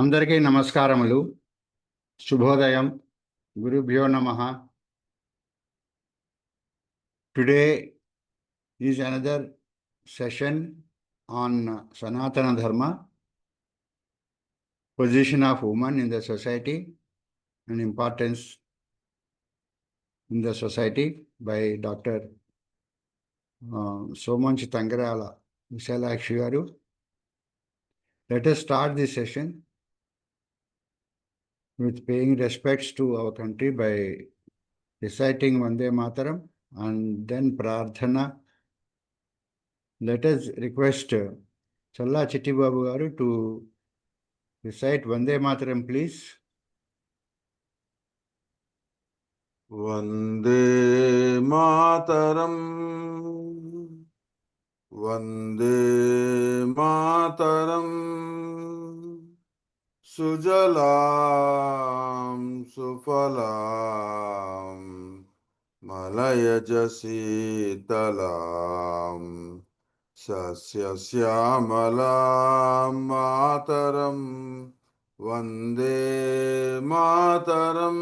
అందరికీ నమస్కారములు. శుభోదయం. గురుభ్యో నమః. Today is another session on Sanaatana Dharma, position of women in the society and importance in the society by Dr. Somanchi Tangarala Visalakshi garu. Let us start this session with paying respects to our country by reciting Vande Mataram and then Prarthana. Let us request Challa Chitti Babu garu to recite Vande Mataram, please. Vande Mataram, Vande Mataram, Sujalam Sufalam, Malayaj Sitalam, Sasya Syamalam Mataram, Vande Mataram.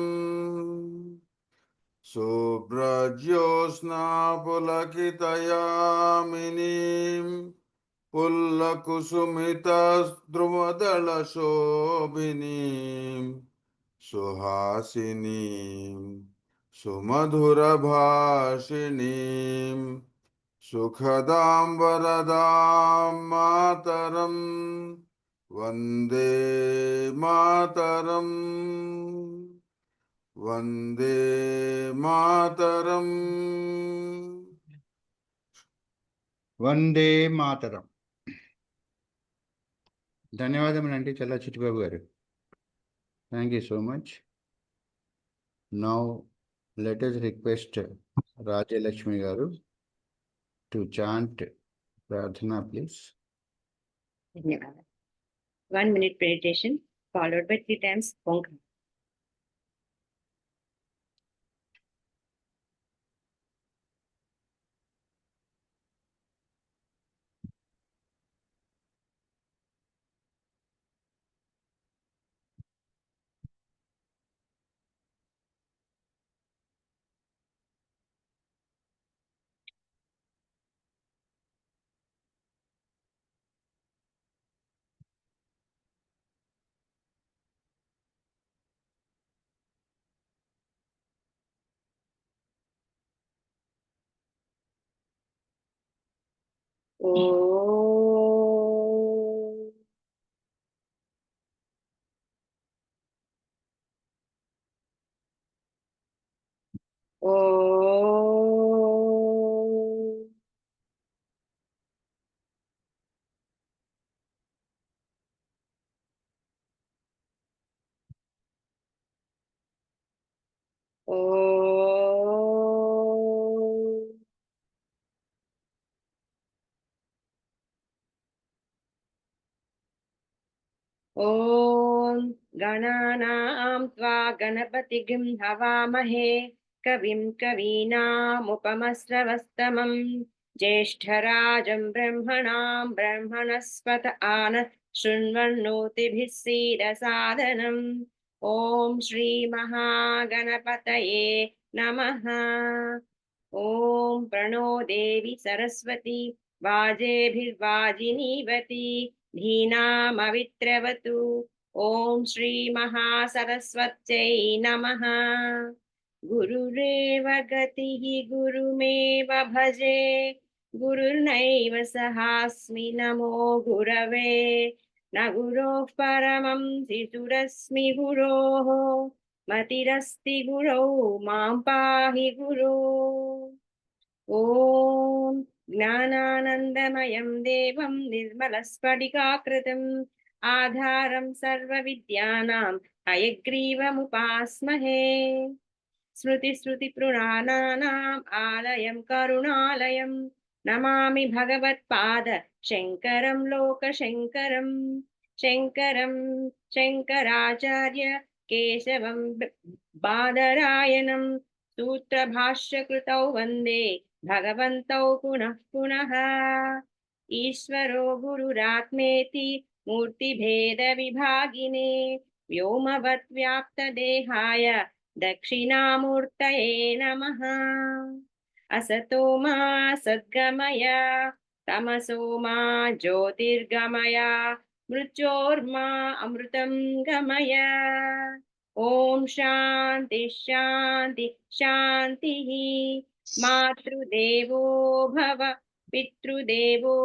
Subrajyosna pulakitayaminim pullakusumitas drumadala shobhinim suhasinim sumadhura bhashinim sukhadam varadam mataram Vande Mataram. Vande Mataram. Vande Mataram. ధన్యవాదములండి చల్లా చిట్టిబాబు గారు. Thank you so much. Now let us request Rajalakshmi garu to chant Prarthana, please. 1 minute meditation followed by 3 times Om. Om Gananam Tva Ganapatigim Havamahe Kavim Kavinam Upamasravastamam Jeshtarajam Brahmanam Brahmanaspata Anat Shunvarnotibhis Sida Sadhanam. Om Shri Mahaganapataye Namaha. Om Prano Devi Saraswati Vajebhirvajinivati धीनामवित्रवतु. ओम श्री महासरस्वत्यै नमः. गुरुरेव गतिः गुरुमेव भजे गुरुर्नैव सहास्मि नमो गुरवे. न गुरोः परमं त्रितुरस्मि गुरोः मतिरस्ति गुरौ मां पाहि गुरो. ओम ज्ञानानन्दमयं देवं निर्मलस्फटिकाकृतिम् आधारं सर्वविद्यानां हयग्रीवमुपास्महे. स्मृतिस्मृतिपुराणानाम् आलयं करुणालयं नमामि भगवत्पाद शङ्करं लोकशङ्करं. शङ्करं शङ्कराचार्य केशवं बादरायणं सूत्रभाष्यकृतौ वन्दे भगवन्तौ पुनः पुनः. ईश्वरो गुरुरात्मेति मूर्तिभेदविभागिने व्योमवद्व्याप्तदेहाय दक्षिणामूर्तये नमः। असतो मा सद्गमय तमसो मा ज्योतिर्गमय मृत्योर्मा अमृतं गमय। ॐ शान्ति शान्ति शान्तिः। मातृदेवो भव पितृदेवो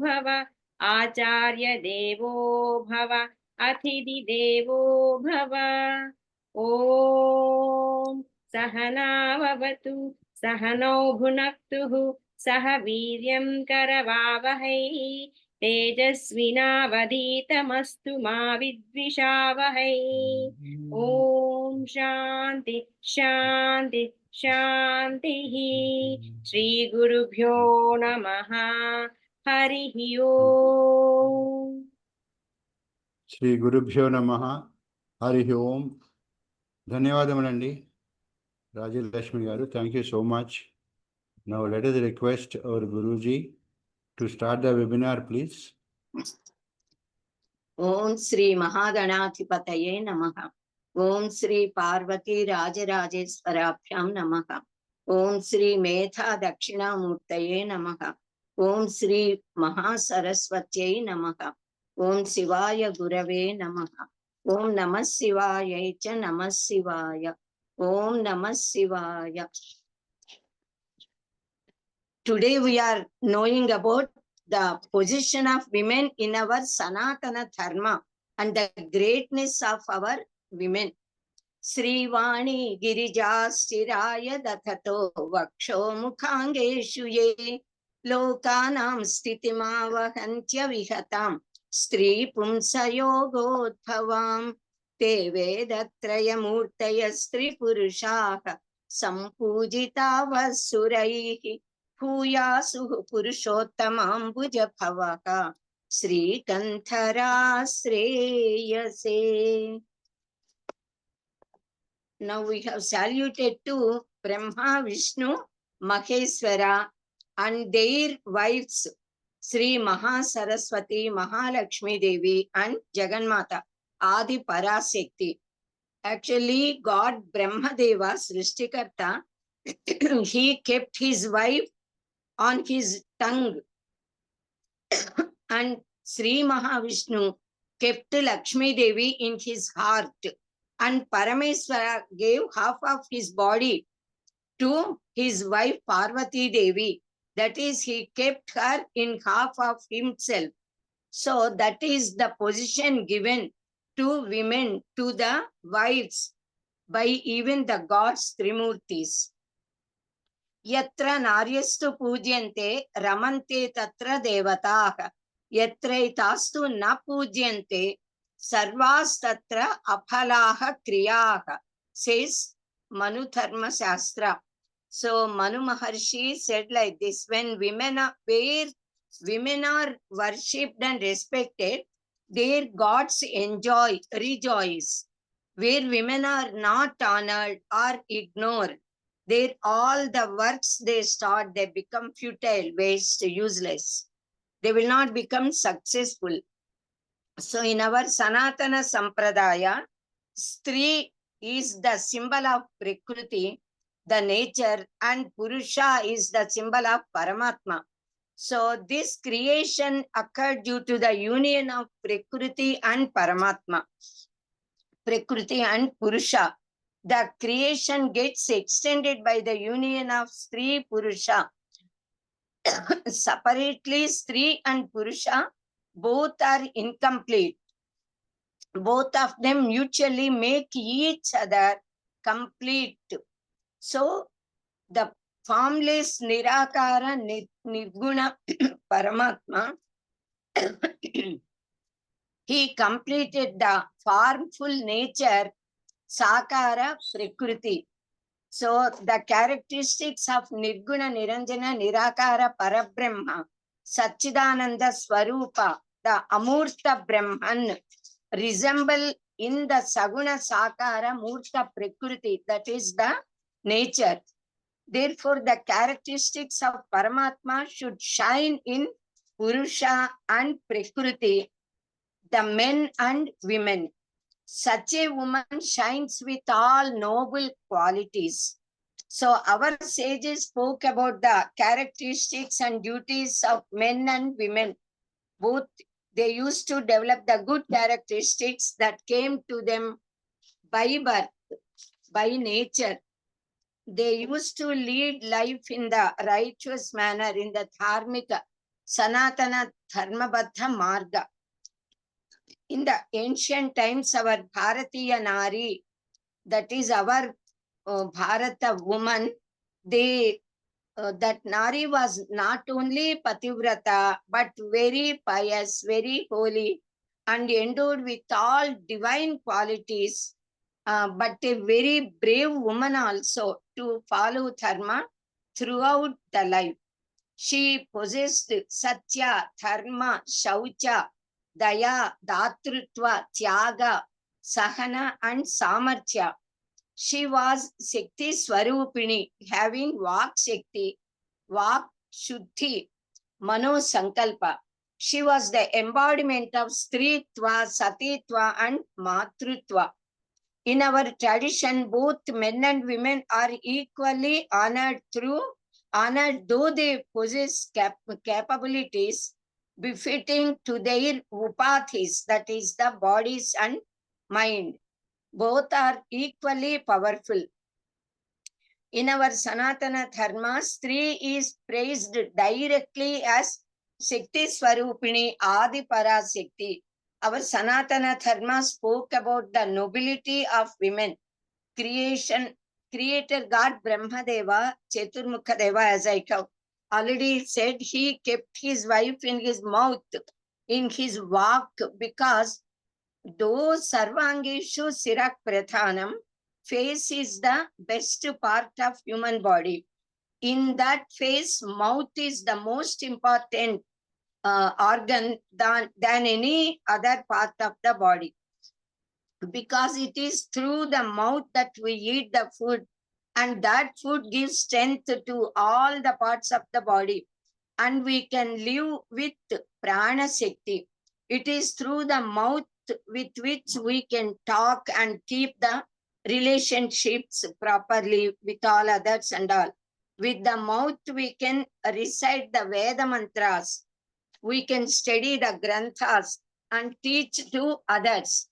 भव आचार्यदेवो भव अतिथिदेवो भव। ॐ सहनाववतु सहनौ भुनक्तु सह वीर्यं करवावहै तेजस्विनावधीतमस्तु मा विद्विषावहै। ॐ शान्ति शान्ति शान्तिः। श्रीगुरुभ्यो नमः। हरिः ओम्। శ్రీ గురుభ్యో నమః. హరి ఓం. ధన్యవాదములండి రాజలక్ష్మి గారు. Thank you so much. Now let us request our Guruji to start the webinar please. ఓం శ్రీ మహాగణాధిపతయే నమః. ఓం శ్రీ పార్వతీ రాజరాజేశ్వరాభ్యాం నమః. ఓం శ్రీ మేధా దక్షిణామూర్తయే నమః. ఓం శ్రీ మహాసరస్వత్యై నమః. ఓం శివాయ గురవే నమః. ఓం నమః శివాయై చ నమః శివాయ. ఓం నమః శివాయ. Today we are knowing about the position of women in our Sanaatana Dharma and the greatness of our women. Srivani Girijastiraya Dathato Vaksho Mukhangeshu Ye Lokanam Stitimavahantya Vihatam Stri Pumsayogodbhavam Te Vedatrayamurtaya Stri Purushaha Sampujitavasuraihi Bhuyasuh Purushottamambuja Bhavaka Srikantharastreyase. Now we have saluted to Brahma, Vishnu, Maheshwara and their wives Sri Mahasaraswati, Mahalakshmi Devi and Jagannatha, Adi Parasekti. Actually, God Brahmadeva, Srishtikarta, he kept his wife on his tongue and Sri Mahavishnu kept Lakshmi Devi in his heart, and Parameswara gave half of his body to his wife Parvati Devi. That is, he kept her in half of himself. So that is the position given to women, to the wives by even the gods Trimurtis. Yatra naryastu pujyante ramante tatra devataha yatraitastu na pujyante sarvas tatra aphalaha kriyaha, says Manu Dharma Shastra. So Manu Maharshi said like this: when where women are worshipped and respected, their gods rejoice. Where women are not honored or ignored, all the works they start, they become futile, waste, useless. They will not become successful. So in our Sanaatana Sampradaya, Stri is the symbol of Prakriti, the nature, and Purusha is the symbol of Paramatma. So this creation occurred due to the union of Prakriti and Paramatma, Prakriti and Purusha. The creation gets extended by the union of Stri Purusha. Separately, Stri and Purusha both are incomplete. Both of them mutually make each other complete. So the formless Nirakara Nirguna Paramatma, he completed the formful nature Sakara Prakriti. So the characteristics of Nirguna Niranjana Nirakara Parabrahma Satchidananda Swarupa, the Amurta Brahman, resemble in the Saguna Sakara Murta Prakriti, that is the nature. Therefore, the characteristics of Paramatma should shine in Purusha and Prakriti, the men and women. Such a woman shines with all noble qualities. So our sages spoke about the characteristics and duties of men and women. Both they used to develop the good characteristics that came to them by birth, by nature. They used to lead life in the righteous manner, in the dharmika, Sanaatana dharmabadha marga. In the ancient times, our Bharatiya Nari, that is our Bharata woman, they that Nari was not only Pativrata, but very pious, very holy, and endowed with all divine qualities, but a very brave woman also to follow Dharma throughout the life. She possessed Satya, Dharma, Shaucha, Daya, Datrutva, Tyaga, Sahana, and Samarthya. She was Shakti Swarupini, having Vak Shakti, Vak Shuddhi, Mano Sankalpa. She was the embodiment of Stritva, Satitva, and Matrutva. In our tradition, both men and women are equally honored though they possess capabilities befitting to their upathis, that is the bodies and mind. Both are equally powerful. In our Sanatana Dharma, Stri is praised directly as Shakti Swarupini Adi Parashakti. Our Sanatana Dharma spoke about the nobility of women. Creator God Brahmadeva, Chaturmukha, as I have already said, he kept his wife in his mouth, in his vak, because though Sarvangeshu Sirak Prathanam, face is the best part of human body. In that face, mouth is the most important organ than any other part of the body. Because it is through the mouth that we eat the food, and that food gives strength to all the parts of the body, and we can live with prana shakti. It is through the mouth with which we can talk and keep the relationships properly with all others and all. With the mouth we can recite the Veda mantras, we can study the granthas and teach to others.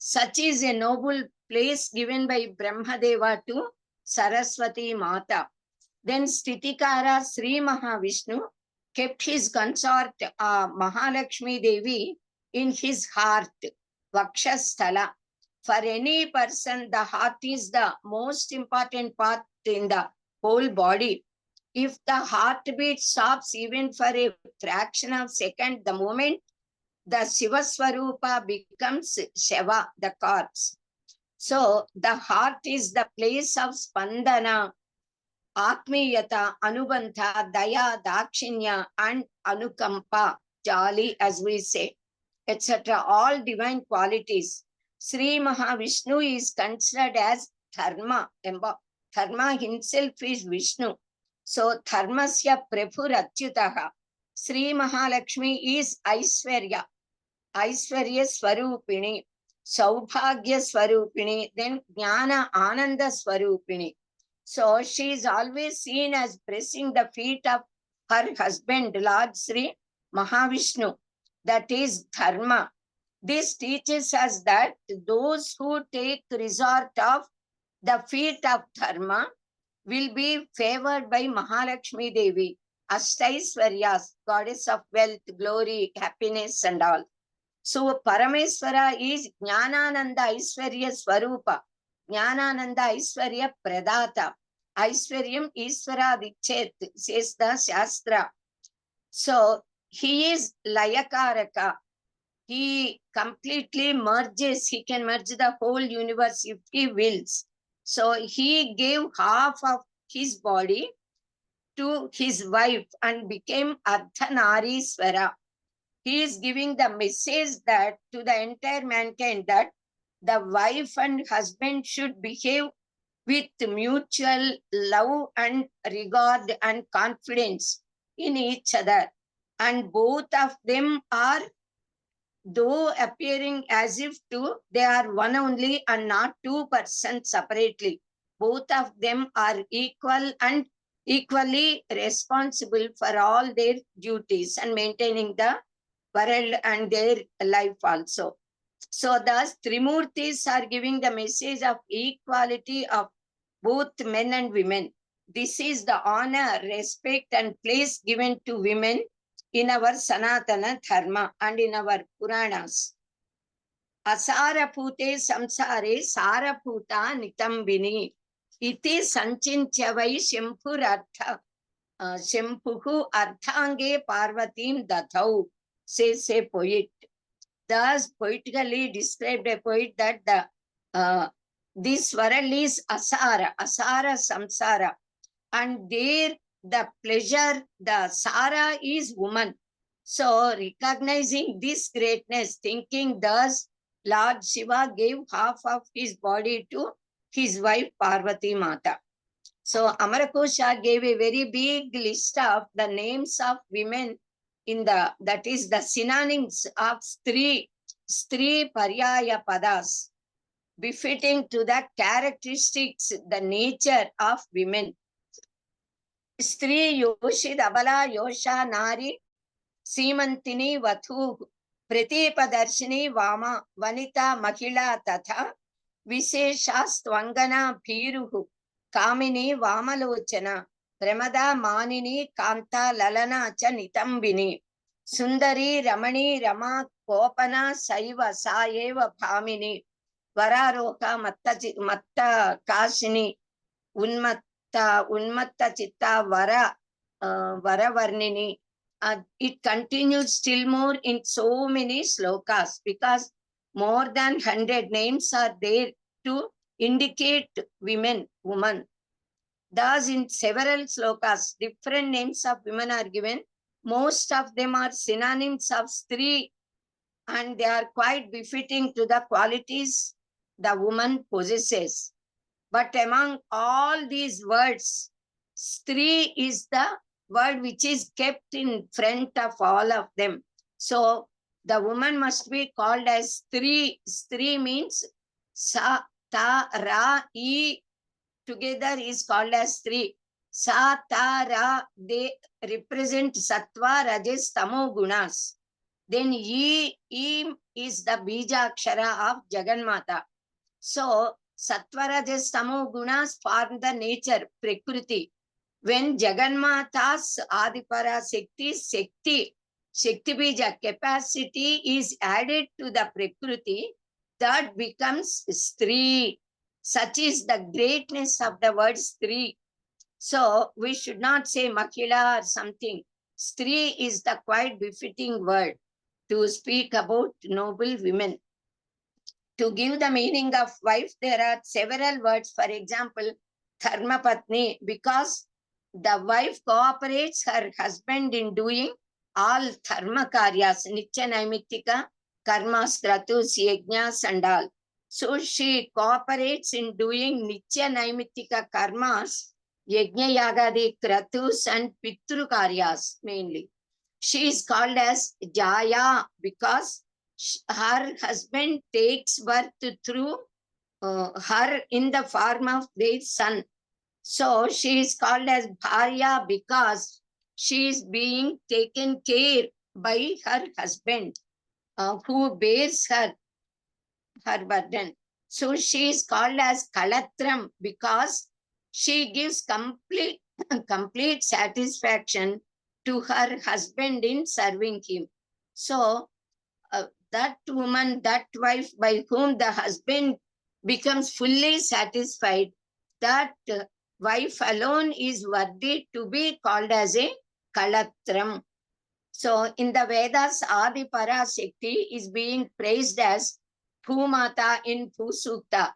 Such is a noble place given by Brahmadeva to Saraswati Mata. Then Stitikara Sri Mahavishnu kept his consort Mahalakshmi Devi in his heart, Vakshasthala. For any person, the heart is the most important part in the whole body. If the heartbeat stops even for a fraction of a second, the moment the Shivaswarupa becomes Shiva, the corpse. So the heart is the place of Spandana, Atmiyata, Anubandha, Daya, Dakshinya, and Anukampa, Jali, as we say, etc. All divine qualities. Sri Mahavishnu is considered as Dharma. Dharma himself is Vishnu. So Dharmasya Prabhu Achyutaha. Sri Mahalakshmi is Aishwarya. Aishwarya Swarupini, Saubhagya Swarupini, then Jnana Ananda Swarupini. So she is always seen as pressing the feet of her husband, Lord Sri Mahavishnu. That is Dharma. This teaches us that those who take resort of the feet of Dharma will be favored by Mahalakshmi Devi, Ashtaiswaryas, goddess of wealth, glory, happiness, and all. So Parameswara is Jnanananda Aishwarya Swarupa, Jnanananda Aishwarya Pradata. Aishwaryam Ishvara Dichet, says the Shastra. So he is Layakaraka. He completely merges, he can merge the whole universe if he wills. So he gave half of his body to his wife and became Ardhanariswara. He is giving the message that to the entire mankind that the wife and husband should behave with mutual love and regard and confidence in each other. and both of them are, though appearing as if two, they are one only and not two persons separately. Both of them are equal and equally responsible for all their duties and maintaining the world and their life also. So thus Trimurtis are giving the message of equality of both men and women. This is the honor, respect and place given to women in our Sanaatana Dharma and in our Puranas. Asarapute samsare saraphuta nitambini iti sanchintya vai shempurartha shempuhu arthange parvatim dathau, says a poet. Thus poetically described a poet that this world is asara, asara samsara, and there the pleasure, the Sara is woman. So recognizing this greatness, thinking thus, Lord Shiva gave half of his body to his wife Parvati Mata. So Amarakosha gave a very big list of the names of women in the, that is the synonyms of Stri Paryaya Padas, befitting to the characteristics, the nature of women. Stri Yoshid Abala Yosha Nari Simantini Vathu Pratipadarshini Vama Vanita Mahila Tatha Visheshastvangana Bhiruhu Kamini Vamalochana Pramada Manini Kanta Lalana Cha Nitambini Sundari Ramani Rama Kopana Saiva Saeva Bhamini Vararoka Matta Kashini Unmatta Chitta Varavarnini. It continues still more in so many slokas because more than 100 names are there to indicate woman. Thus, in several slokas, different names of women are given. Most of them are synonyms of Stri, and they are quite befitting to the qualities the woman possesses. But among all these words, Stri is the word which is kept in front of all of them. So the woman must be called as Stri. Stri means Sa, Ta, Ra, E together is called as Stri. Sa, Ta, Ra, they represent Sattva, Rajas, Tamo gunas. Then E is the Bija Akshara of Jaganmata. So Sattva, Rajas, Tamo gunas form the nature, Prakriti. When Jaganmata's Adipara Shakti Bija capacity is added to the Prakriti, that becomes Stri. Such is the greatness of the word Stri. So we should not say Mahila or something. Stri is the quite befitting word to speak about noble women. To give the meaning of wife, there are several words. For example, Dharma Patni, because the wife cooperates her husband in doing all dharma karyas, nitya naimittika, karmas, kratus, yajnas and all. So she cooperates in doing nitya naimittika karmas, yajna yagadi, kratus and pitru karyas mainly. She is called as Jaya because her husband takes birth through her in the form of their son. So she is called as Bharya because she is being taken care by her husband who bears her burden. So she is called as Kalatram because she gives complete satisfaction to her husband in serving him. So that woman, that wife by whom the husband becomes fully satisfied, that wife alone is worthy to be called as a Kalatram. So in the Vedas, Adi Parashakti is being praised as Bhumata in Bhusukta.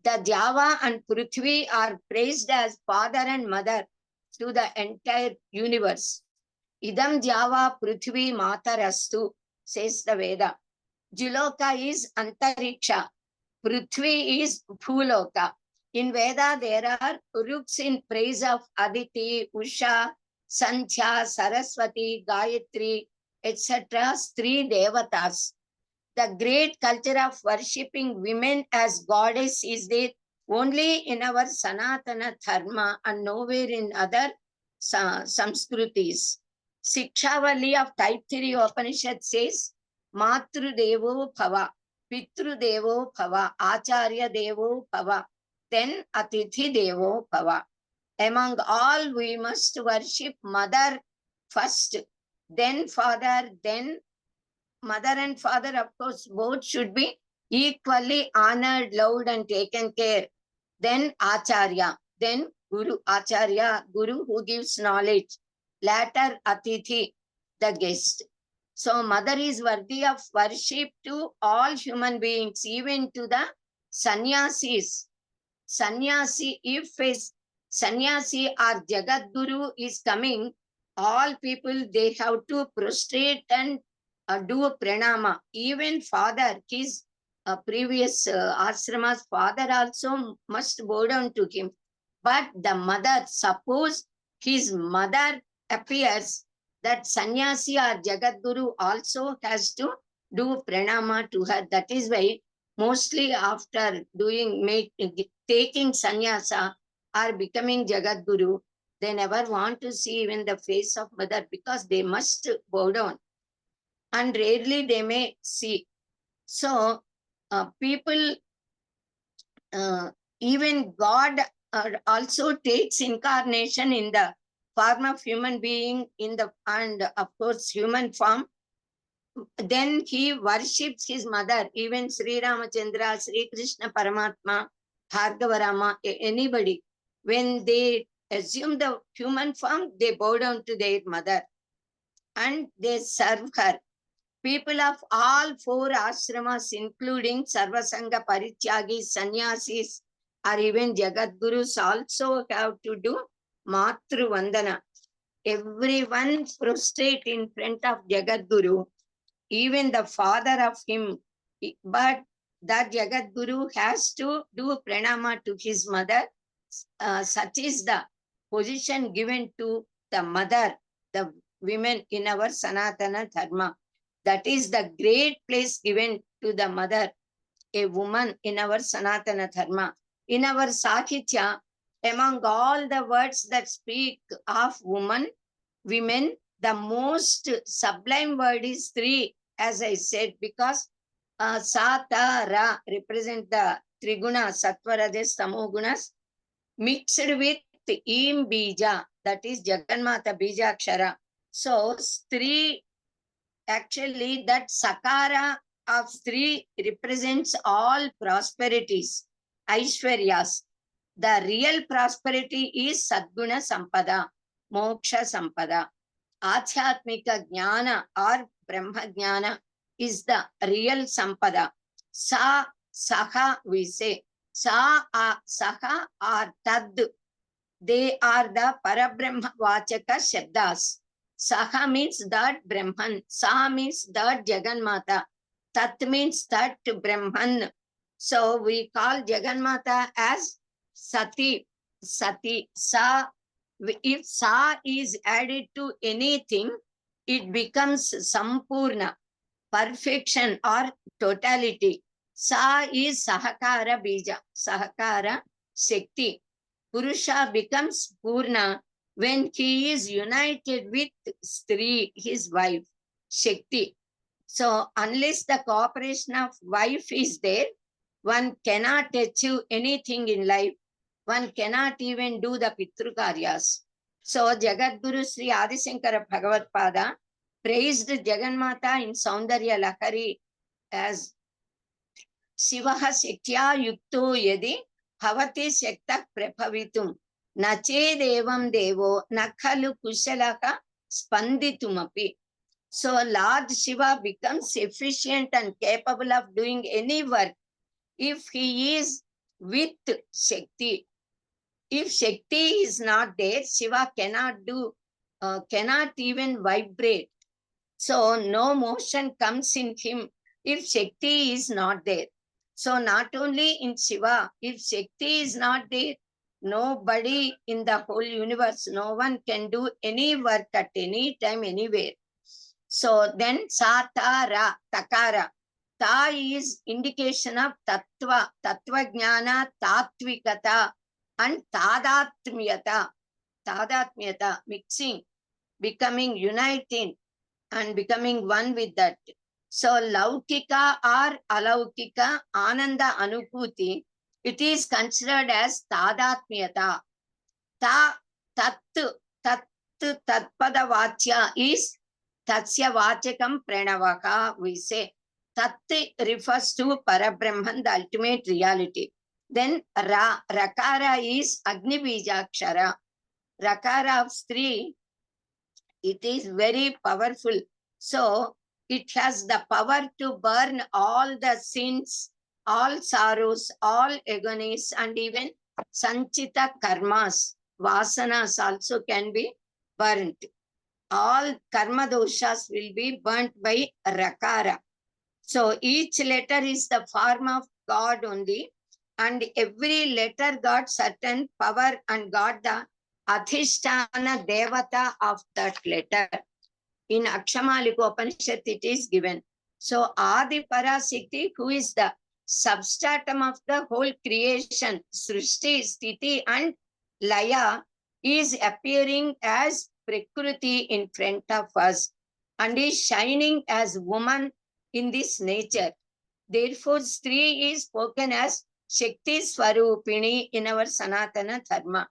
The Java and Prithvi are praised as father and mother to the entire universe. Idam Java Prithvi Matarastu, says the Veda. Juloka is Antariksha. Prithvi is Bhuloka. In Veda, there are ruks in praise of Aditi, Usha, Sanchya, Saraswati, Gayatri, etc. Three devatas. The great culture of worshipping women as goddess is there only in our Sanaatana Dharma and nowhere in other Samskrutis. Shikshavali of Type 3 Upanishad says, Matru Devo Bhava, Pitru Devo Bhava, Acharya Devo Bhava, then Atithi Devo Bhava. Among all, we must worship mother first, then father, then mother and father, of course, both should be equally honored, loved, and taken care. Then Acharya, then Guru, Acharya, Guru who gives knowledge. Later, Atithi, the guest. So, mother is worthy of worship to all human beings, even to the sannyasis. Sannyasi, if a sannyasi or Jagat Guru is coming, all people, they have to prostrate and do pranama. Even father, his previous ashrama's father also must bow down to him. But the mother, suppose his mother appears, that sannyasi or Jagat Guru also has to do pranama to her. That is why mostly after taking sannyasa or becoming Jagat Guru, they never want to see even the face of mother because they must bow down. And rarely they may see. So people, even God also takes incarnation in the form of human being and of course human form. Then he worships his mother, even Sri Ramachandra, Sri Krishna Paramatma, Bhargavarama, anybody. When they assume the human form, they bow down to their mother and they serve her. People of all four ashramas, including Sarvasanga Parityagi, Sannyasis, or even Jagat Gurus, also have to do Matru Vandana. Everyone prostrate in front of Jagat Guru, even the father of him. But that Jagat Guru has to do pranama to his mother. Such is the position given to the mother, the women in our Sanaatana Dharma. That is the great place given to the mother, a woman in our Sanaatana Dharma. In our Sahitya, among all the words that speak of women, the most sublime word is three, as I said, because Satara represent the Triguna, Sattva, Rajas, Tamo gunas, mixed with Im Bija, that is Jagannatha Bija Akshara. So, three, actually, that Sakara of three represents all prosperities, Aishwaryas. The real prosperity is Sadguna Sampada, Moksha Sampada. Adhyatmika Jnana or Brahma Jnana is the real Sampada. Sa, Saha, we say. Sa, Saha or Tad. They are the Parabrahma Vachaka Shabdas. Saha means that Brahman. Sa means that Jagannatha. Tat means that Brahman. So we call Jagannatha as Sati. Sati. Sa. If Sa is added to anything, it becomes Sampurna, perfection or totality. Sa is Sahakara Bija, Sahakara Shakti. Purusha becomes Purna when he is united with Stri, his wife, Shakti. So unless the cooperation of wife is there, one cannot achieve anything in life. One cannot even do the Pitru Karyas. So Jagat Guru Sri Adisankara Bhagavad Pada praised Jagannatha in Saundarya Lahari as Shivaha Shaktya Yukto Yadi Bhavati Shakta Prabhavitum Nache Devam Devo Nakhalu Kushalaka Spanditumapi. So Lord Shiva becomes efficient and capable of doing any work if he is with Shakti. If Shakti is not there, Shiva cannot do, cannot even vibrate. So no motion comes in him if Shakti is not there. So not only in Shiva, if Shakti is not there, Nobody in the whole universe, no one can do any work at any time, anywhere. So then Satara, Takara. Ta is indication of Tattva, Tattva Jnana, Tatvikata, and Tadatmyata. Tadatmyata, mixing, becoming uniting, and becoming one with that. So Laukika or Alaukika, Ananda Anuputi, it is considered as Tadatmyata. Ta, Tat, Tat, Tatpada Vachya is Tatsya Vachakam Pranavaka, we say. Tat refers to Parabrahman, the ultimate reality. Then Rakara is Agni Bijakshara. Rakara of Stri, it is very powerful. So it has the power to burn all the sins, all sorrows, all agonies, and even Sanchita karmas, vasanas also can be burnt. All karma doshas will be burnt by Rakara. So each letter is the form of God only, and every letter got certain power and got the Adhisthana Devata of that letter. In Akshamalika Upanishad, it is given. So Adi Parasikti, who is the substratum of the whole creation, Srishti, Sthiti, and Laya, is appearing as Prakriti in front of us and is shining as woman in this nature. Therefore, Stri is spoken as Shakti Swarupini in our Sanaatana Dharma.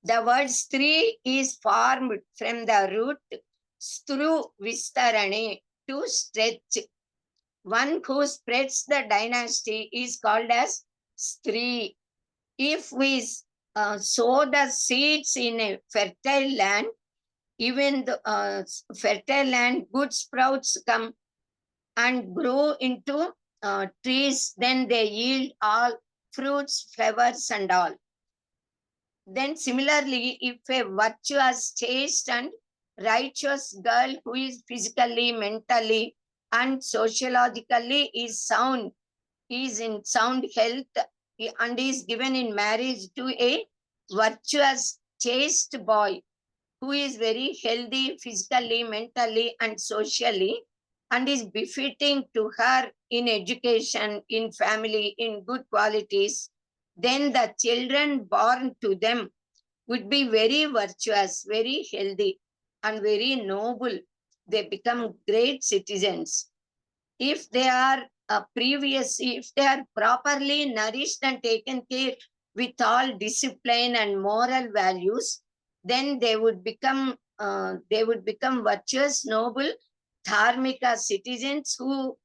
The word Stri is formed from the root Stru Vistarane, to stretch. One who spreads the dynasty is called as Stri. If we sow the seeds in a fertile land, even the fertile land, good sprouts come and grow into trees, then they yield all fruits, flowers, and all. Then similarly, if a virtuous, chaste, and righteous girl who is physically, mentally, and sociologically is sound, is in sound health, and is given in marriage to a virtuous, chaste boy who is very healthy physically, mentally, and socially, and is befitting to her in education, in family, in good qualities, then the children born to them would be very virtuous, very healthy, and very noble. They become great citizens. If they are if they are properly nourished and taken care with all discipline and moral values, then they would become virtuous, noble, dharmika citizens who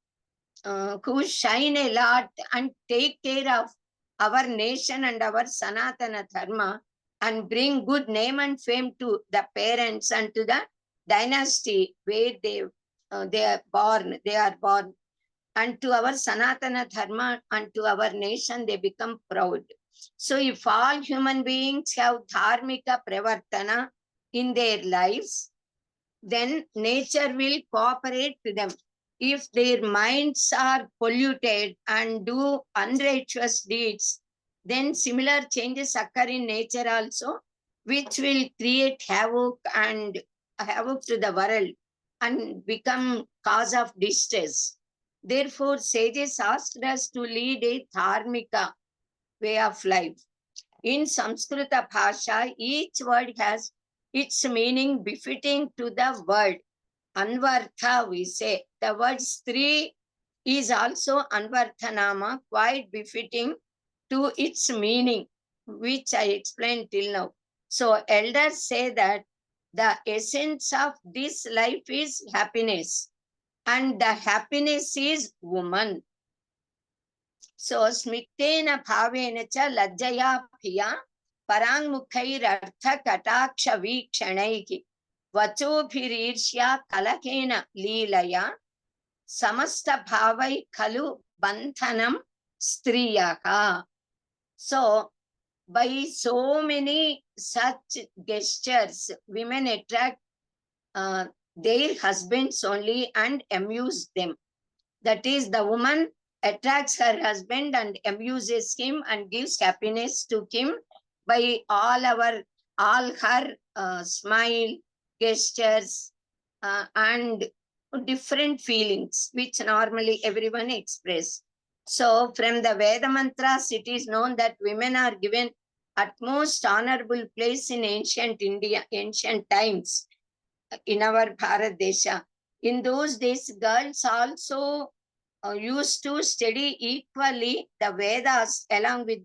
shine a lot and take care of our nation and our Sanatana Dharma, and bring good name and fame to the parents and to the dynasty where they are born, and to our Sanatana Dharma and to our nation, they become proud. So if all human beings have dharmika pravartana in their lives, then nature will cooperate to them. If their minds are polluted and do unrighteous deeds, then similar changes occur in nature also, which will create havoc to the world and become cause of distress. Therefore, sages asked us to lead a dharmika way of life. In Samskrita Bhasha, each word has its meaning befitting to the word. Anvartha, we say. The word Stri is also Anvarthanama, quite befitting to its meaning, which I explained till now. So elders say that the essence of this life is happiness, and the happiness is woman. So smiktena bhavena cha lajjaya phiya parangmukhairartha kataksha vikshanaiki vachobhirishya kalakena leelaya samasta bhavai khalu bandhanam striyaha. So by so many such gestures, women attract their husbands only and amuse them. That is, the woman attracts her husband and amuses him and gives happiness to him by all her smile, gestures, and different feelings which normally everyone express. So from the Veda mantras, it is known that women are given utmost honorable place in ancient India, ancient times in our Bharat Desha. In those days, girls also used to study equally the Vedas along with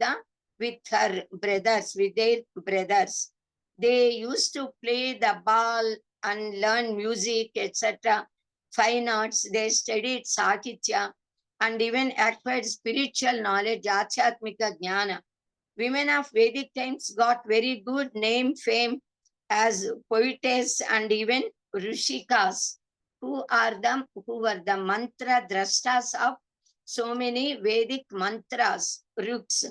her brothers, with their brothers. They used to play the ball and learn music, etc. Fine arts. They studied Sakitya and even acquired spiritual knowledge, Achatmika Jnana. Women of Vedic times got very good name, fame as poetess and even Rishikas, who were the mantra drashtas of so many Vedic mantras, roots.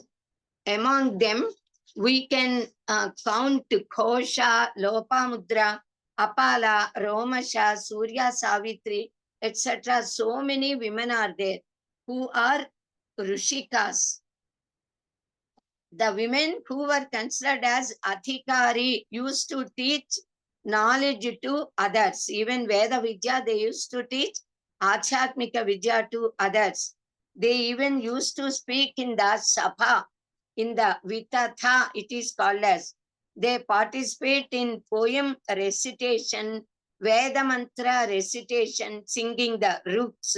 Among them, we can count Kosha, Lopamudra, Apala, Romasha, Surya Savitri, etc. So many women are there who are Rishikas. The women who were considered as Adhikari used to teach knowledge to others. Even Veda Vidya, they used to teach Achatmika Vidya to others. They even used to speak in the Sabha, in the Vitatha, it is called as. They participate in poem recitation, Veda mantra recitation, singing the roots,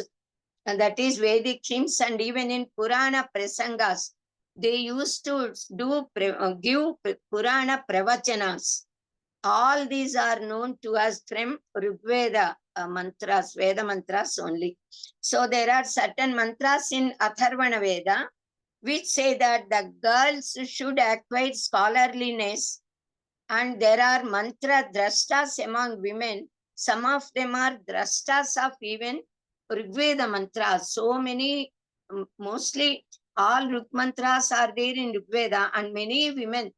and that is Vedic hymns, and even in Purana Prasangas, they used to give Purana Pravachanas. All these are known to us from Rigveda mantras, Veda mantras only. So there are certain mantras in Atharvana Veda which say that the girls should acquire scholarliness, and there are mantra drashtas among women. Some of them are drashtas of even Rigveda mantras. So many, mostly all Rig mantras are there in Rigveda, and many women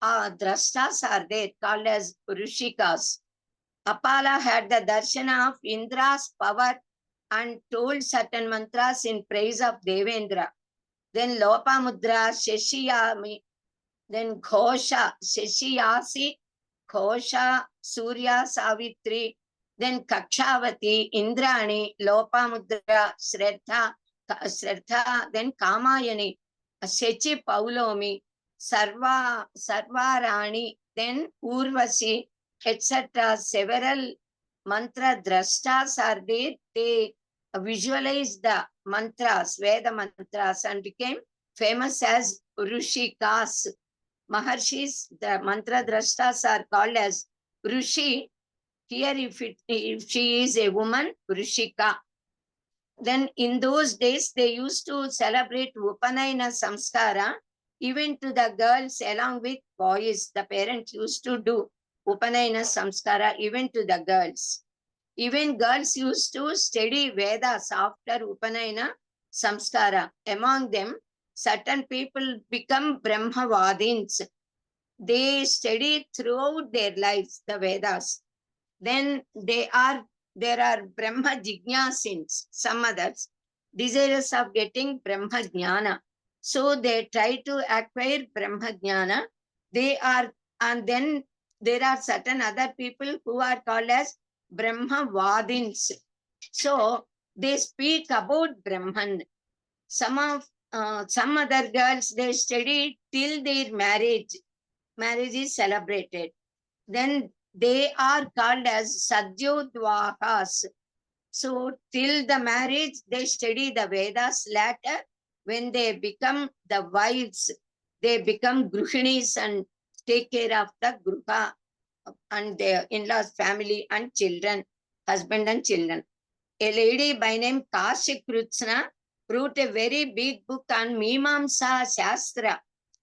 drashtas are there called as Rishikas. Apala had the darshana of Indra's power and told certain mantras in praise of Devendra. Then Lopamudra, Sheshiyami, then Ghosha, Sheshiyasi, Ghosha, Surya, Savitri, then Kakshavati, Indrani, Lopamudra, Shraddha, then Kamayani, Shechi Paulomi, Sarvarani, then Urvasi, etc. Several mantra drashtas are there. They visualize the mantras, Veda mantras, and became famous as Rishikas. Maharshis, the mantra drashtas are called as Rishi. Here, if she is a woman, Rishika. Then in those days, they used to celebrate Upanayana Samskara even to the girls along with boys. The parents used to do Upanayana Samskara even to the girls. Even girls used to study Vedas after Upanayana Samskara. Among them, certain people become Brahmavadins. They study throughout their lives the Vedas. Then there are Brahma Jignasins, some others, desirous of getting Brahma Jnana. So they try to acquire Brahma Jnana. And then there are certain other people who are called as Brahmavadins. So they speak about Brahman. Some other girls, they study till their marriage. Marriage is celebrated. Then they are called as Sadyodvahas. So till the marriage, they study the Vedas. Later, when they become the wives, they become Gruhinis and take care of the Gruha and their in-laws, family and children, husband and children. A lady by name Kashikrutsna wrote a very big book on Mimamsa Shastra,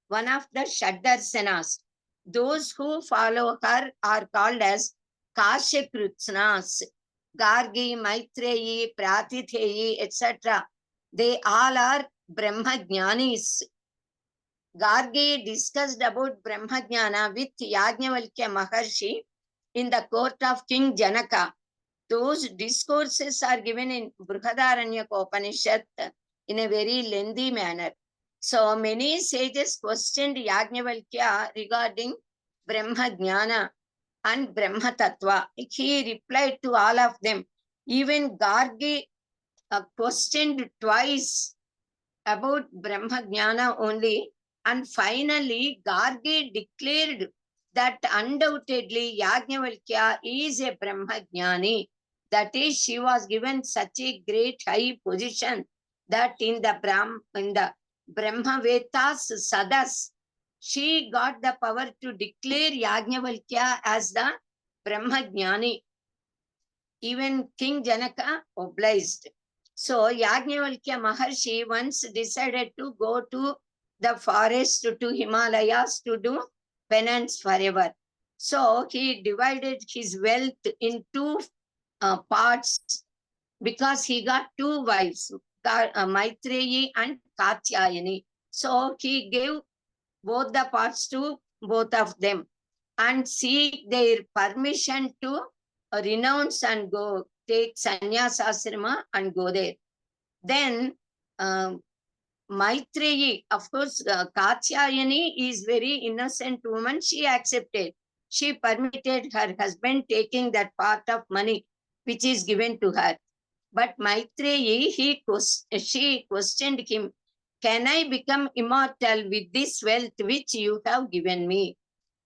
one of the Shaddarsanas. Those who follow her are called as Kashikrutsnas. Gargi, Maitreyi, Pratitheyi, etc. They all are Brahmajnanis. Gargi discussed about Brahmajnana with Yajnavalkya Maharshi in the court of King Janaka. Those discourses are given in Brihadaranyaka Upanishad in a very lengthy manner. So many sages questioned Yajnavalkya regarding Brahma Jnana and Brahma Tattva. He replied to all of them. Even Gargi questioned twice about Brahma Jnana only. And finally, Gargi declared that undoubtedly Yajnavalkya is a Brahma Jnani. That is, she was given such a great high position that in the Brahma Vedas Sadas, she got the power to declare Yajnavalkya as the Brahma Jnani. Even King Janaka obliged. So Yajnavalkya Maharshi once decided to go to the forest, to Himalayas, to do penance forever. So he divided his wealth in two parts because he got two wives, Maitreyi and Katyayani. So he gave both the parts to both of them and seek their permission to renounce and go take sannyas asrama and go there. Then Maitreyi, of course, Katyayani is very innocent woman. She accepted. She permitted her husband taking that part of money which is given to her. But Maitreyi, she questioned him, can I become immortal with this wealth which you have given me?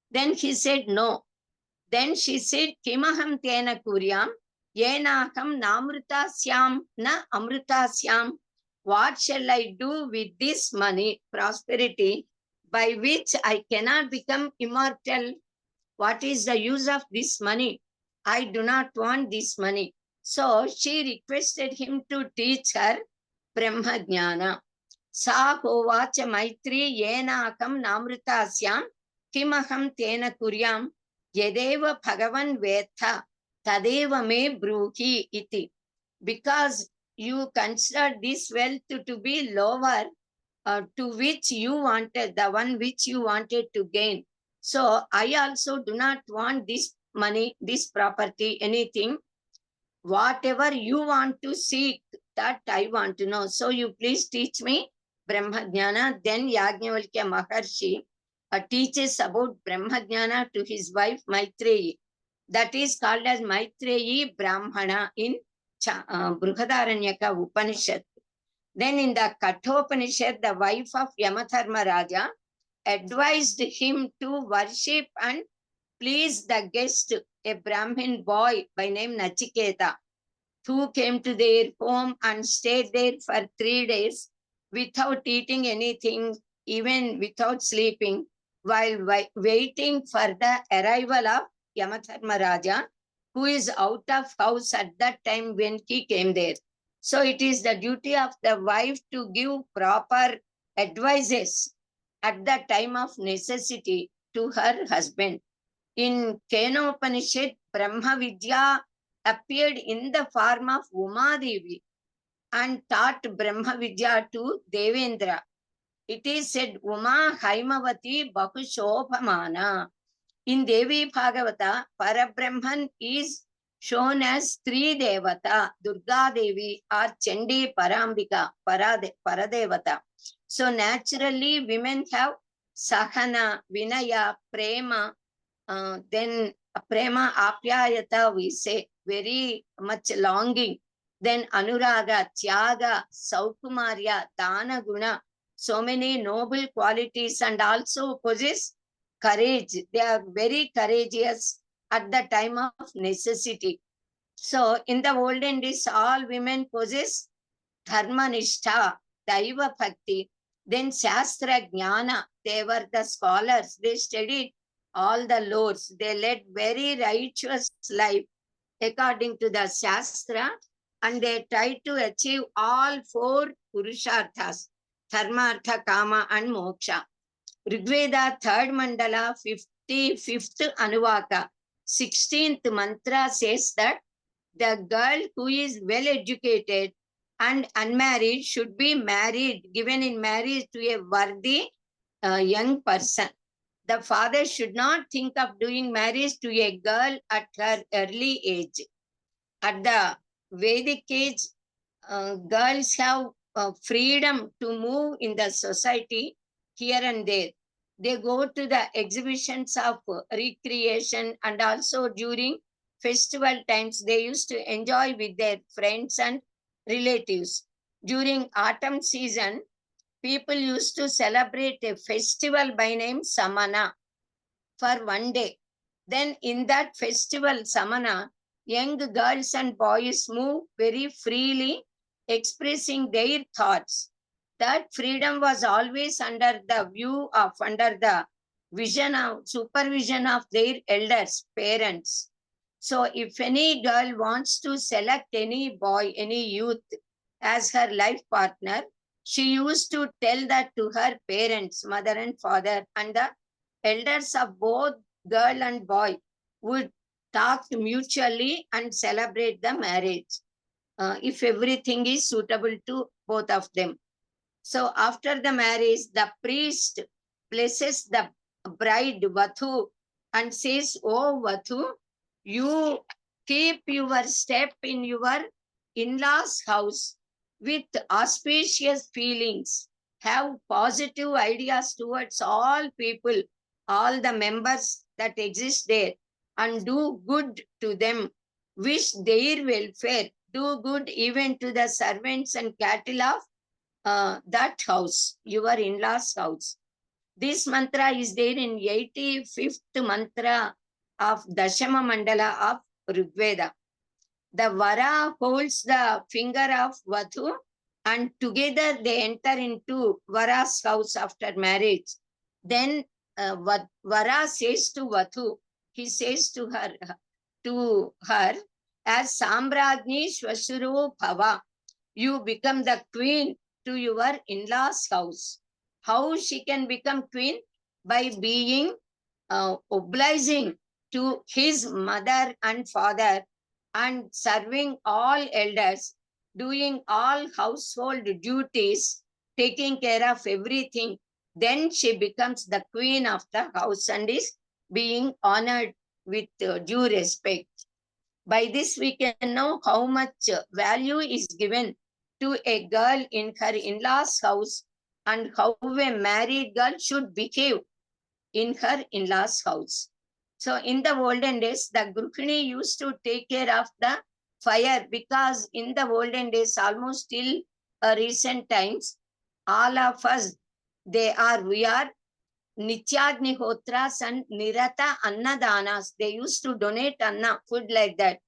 Then he said, no. Then she said, Kimaham tena kuryam, yenaham namrutasyam na amrutasyam. What shall I do with this money, prosperity, by which I cannot become immortal? What is the use of this money? I do not want this money. So she requested him to teach her Brahma Jnana. Sa hovacha Maitri yenakam namrutasyam kimaham tena kuryam yadeva bhagavan vetha tadeva me bruhi iti. Because you consider this wealth to be lower to which you wanted, the one which you wanted to gain. So I also do not want this money, this property, anything. Whatever you want to seek, that I want to know. So you please teach me Brahma Jnana. Then Yajnavalkya Maharshi teaches about Brahma Jnana to his wife Maitreyi. That is called as Maitreyi Brahmana in Brihadaranyaka Upanishad. Then in the Kathopanishad, the wife of Yamadharma Raja advised him to worship and please the guest, a Brahmin boy by name Nachiketa, who came to their home and stayed there for 3 days without eating anything, even without sleeping, while waiting for the arrival of Yamadharma Raja, who is out of house at that time when he came there. So it is the duty of the wife to give proper advices at the time of necessity to her husband. In Kenopanishad, Brahma Vidya appeared in the form of Umadevi and taught Brahma Vidya to Devendra. It is said, Uma Haimavati Bahushobhamana. In Devi Bhagavata, Parabrahman is shown as Tri Devata, Durga Devi or Chandi Parambika, Paradevata. So naturally, women have Sahana, Vinaya, Prema, then Prema Apyayata, we say, very much longing. Then Anuraga, Tyaga, Saukumarya, Dana Guna, so many noble qualities and also possess courage. They are very courageous at the time of necessity. So in the olden days, all women possess Dharma Nishtha, Daiva Bhakti, then Shastra Jnana. They were the scholars. They studied all the laws. They led very righteous life according to the Shastra, and they tried to achieve all 4 Purusharthas, Dharma, Artha, Kama and Moksha. Rigveda 3rd Mandala 55th Anuvaka 16th mantra says that the girl who is well educated and unmarried should be married, given in marriage to a worthy young person. The father should not think of doing marriage to a girl at her early age. At the Vedic age, girls have freedom to move in the society here and there. They go to the exhibitions of recreation, and also during festival times, they used to enjoy with their friends and relatives. During autumn season, people used to celebrate a festival by name Samana for one day. Then in that festival Samana, young girls and boys move very freely, expressing their thoughts. That freedom was always under the vision of supervision of their elders, parents. So if any girl wants to select any boy, any youth as her life partner, she used to tell that to her parents, mother and father, and the elders of both girl and boy would talk mutually and celebrate the marriage if everything is suitable to both of them. So after the marriage, the priest blesses the bride Vathu and says, "Oh Vathu, you keep your step in your in-laws' house with auspicious feelings. Have positive ideas towards all people, all the members that exist there, and do good to them. Wish their welfare. Do good even to the servants and cattle of that house, your in-laws' house." This mantra is there in 85th mantra of Dashama Mandala of Rigveda. The Vara holds the finger of Vathu, and together they enter into Vara's house after marriage. Then Vara says to Vathu, he says to her, as Sambrajni Shvashuru Bhava, you become the queen to your in-laws' house. How she can become queen? By being obliging to his mother and father and serving all elders, doing all household duties, taking care of everything. Then she becomes the queen of the house and is being honored with due respect. By this, we can know how much value is given to a girl in her in-laws' house and how a married girl should behave in her in-laws' house. So in the olden days, the Gruhini used to take care of the fire, because in the olden days, almost till recent times, all of us, we are Nityagnihotra's and Nirata Annadanas. They used to donate Anna, food like that.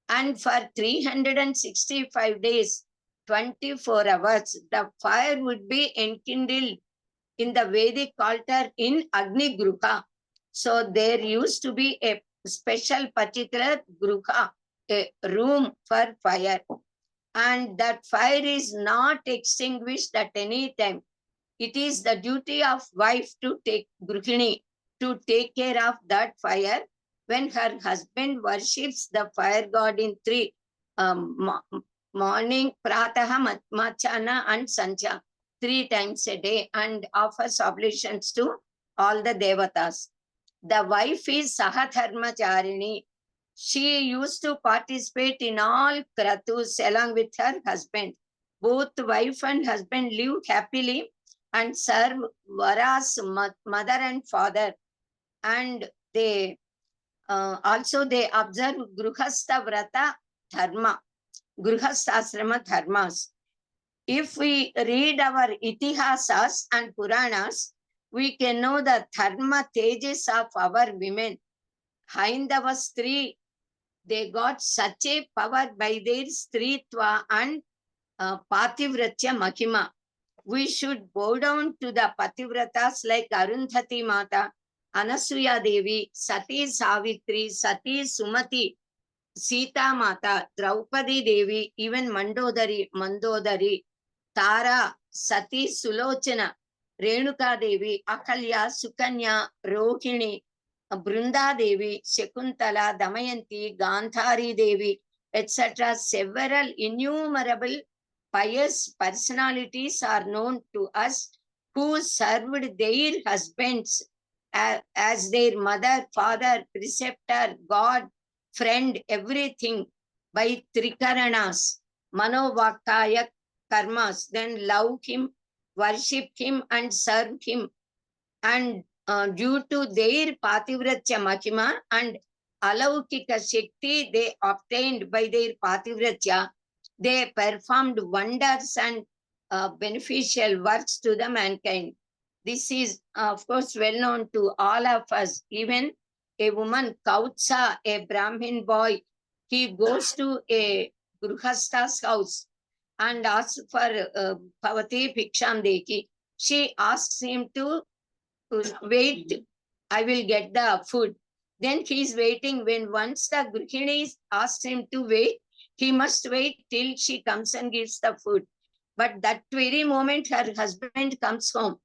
And for 365 days, 24 hours, the fire would be enkindled in the Vedic altar in Agni Gruha. So there used to be a special particular Gruha, a room for fire. And that fire is not extinguished at any time. It is the duty of wife to take Gruhini, to take care of that fire when her husband worships the fire god in three morning, Prataha, Machana and Sancha, 3 times a day, and offers oblations to all the devatas. The wife is Sahadharmacharini. She used to participate in all kratus along with her husband. Both wife and husband live happily and serve Vara's mother and father. And they also they observe Gruhastha Vrata Dharma, Gruhasthasrama Dharmas. If we read our Itihasas and Puranas, we can know the Dharma Tejas of our women. Haindava Stri, they got such a power by their Stritva and Pativratya Mahima. We should bow down to the Pativratas like Arundhati Mata, Anasuya Devi, Sati Savitri, Sati Sumati, Sita Mata, Draupadi Devi, even Mandodari, Tara, Sati Sulochana, Renuka Devi, Akalya, Sukanya, Rohini, Brunda Devi, Shekuntala, Damayanti, Gandhari Devi, etc. Several innumerable pious personalities are known to us who served their husbands as their mother, father, preceptor, God, friend, everything by Trikaranas, Manovakaya, karmas, then love him, worship him, and serve him. And due to their Pativratya Mahima and Alaukika Shakti they obtained by their Pativratya, they performed wonders and beneficial works to the mankind. This is, of course, well known to all of us. Even a woman, Kautsa, a Brahmin boy, he goes to a Gruhasta's house and asks for Pavati Bhiksham Deki. She asks him to wait, I will get the food. Then he is waiting. When once the Grihini asks him to wait, he must wait till she comes and gives the food. But that very moment her husband comes home,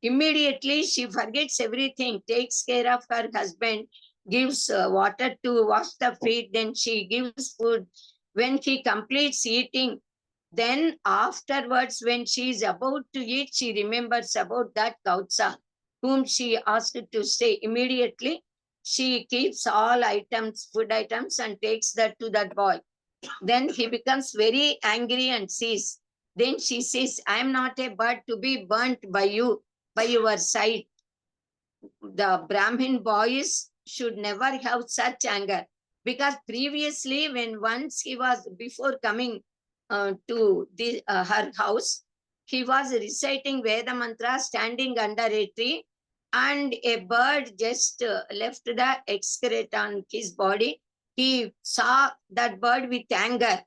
immediately she forgets everything, takes care of her husband, gives water to wash the feet, then she gives food. When he completes eating, then afterwards, when she is about to eat, she remembers about that Kautsa whom she asked to stay. Immediately, she keeps all items, food items, and takes that to that boy. Then he becomes very angry and says, then she says, I am not a bird to be burnt by you, by your sight. The Brahmin boys should never have such anger, because previously, when once he was, before coming to her house, he was reciting Veda mantra standing under a tree, and a bird just left the excrete on his body. He saw that bird with anger.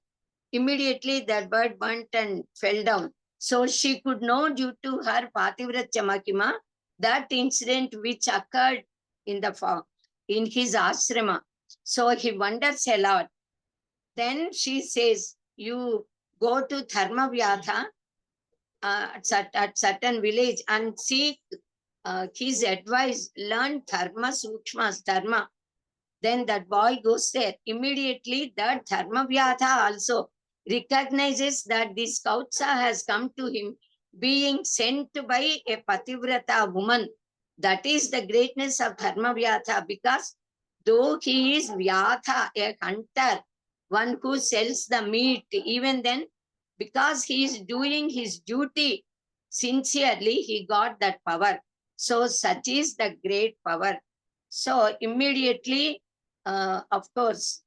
Immediately that bird burnt and fell down. So she could know, due to her Pativratya Mahima, that incident which occurred in his ashrama. So he wonders a lot. Then she says, you go to Dharma Vyatha at certain village and seek his advice, learn Dharma Sukshmas, Dharma. Then that boy goes there. Immediately that Dharma Vyatha also recognizes that this Kautsa has come to him, being sent by a Pativrata woman. That is the greatness of Dharma Vyatha, because though he is Vyatha, a hunter, one who sells the meat, even then, because he is doing his duty sincerely, he got that power. So such is the great power. So immediately, of course,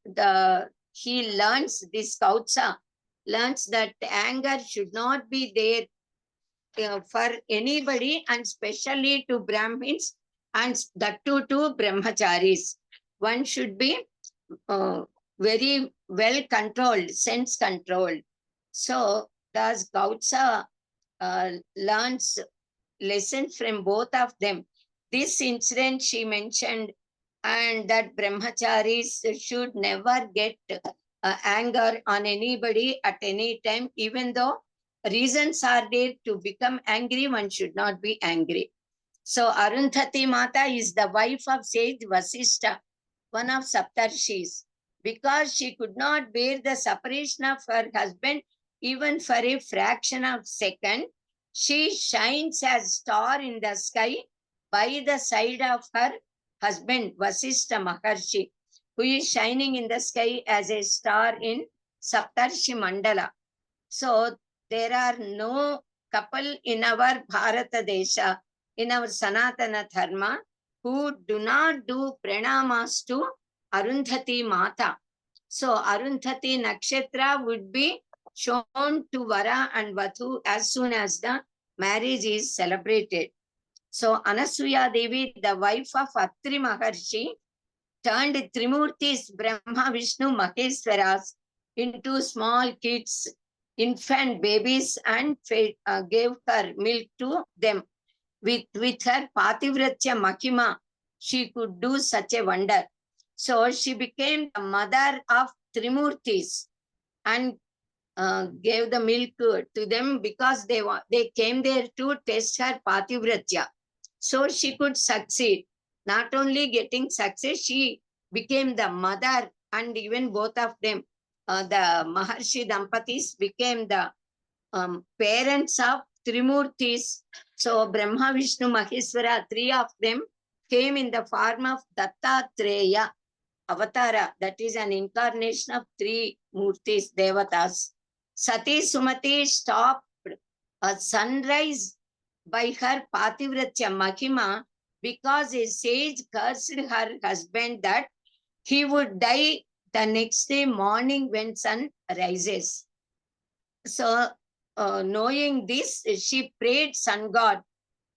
he learns, this Kautsa learns that anger should not be there for anybody, and especially to Brahmins, and that too to Brahmacharis. One should be very well controlled, sense controlled. So thus Kautsa learns lessons from both of them. This incident she mentioned, and that brahmacharis should never get anger on anybody at any time. Even though reasons are there to become angry, one should not be angry. So Arundhati Mata is the wife of sage Vasishtha, one of Saptarshis. Because she could not bear the separation of her husband even for a fraction of a second, she shines as star in the sky by the side of her husband, Vasishtha Maharshi, who is shining in the sky as a star in Saptarshi Mandala. So there are no couple in our Bharata Desha, in our Sanaatana Dharma, who do not do pranamas to Arundhati Mata. So Arundhati Nakshatra would be shown to Vara and Vathu as soon as the marriage is celebrated. So Anasuya Devi, the wife of Atri Maharshi, turned Trimurtis, Brahma, Vishnu, Maheswaras into small kids, infant babies, and gave her milk to them. With her Pativratya Mahima, she could do such a wonder. So she became the mother of Trimurtis and gave the milk to them, because they came there to test her Pativratya. So she could succeed. Not only getting success, she became the mother, and even both of them, the Maharshi Dampatis, became the parents of Trimurtis. So Brahma, Vishnu, Maheswara, three of them came in the form of Dattatreya Avatara. That is an incarnation of three Murtis, Devatas. Sati Sumati stopped a sunrise by her Pativratya Mahima because a sage cursed her husband that he would die the next day morning when sun rises. So, knowing this, she prayed sun god,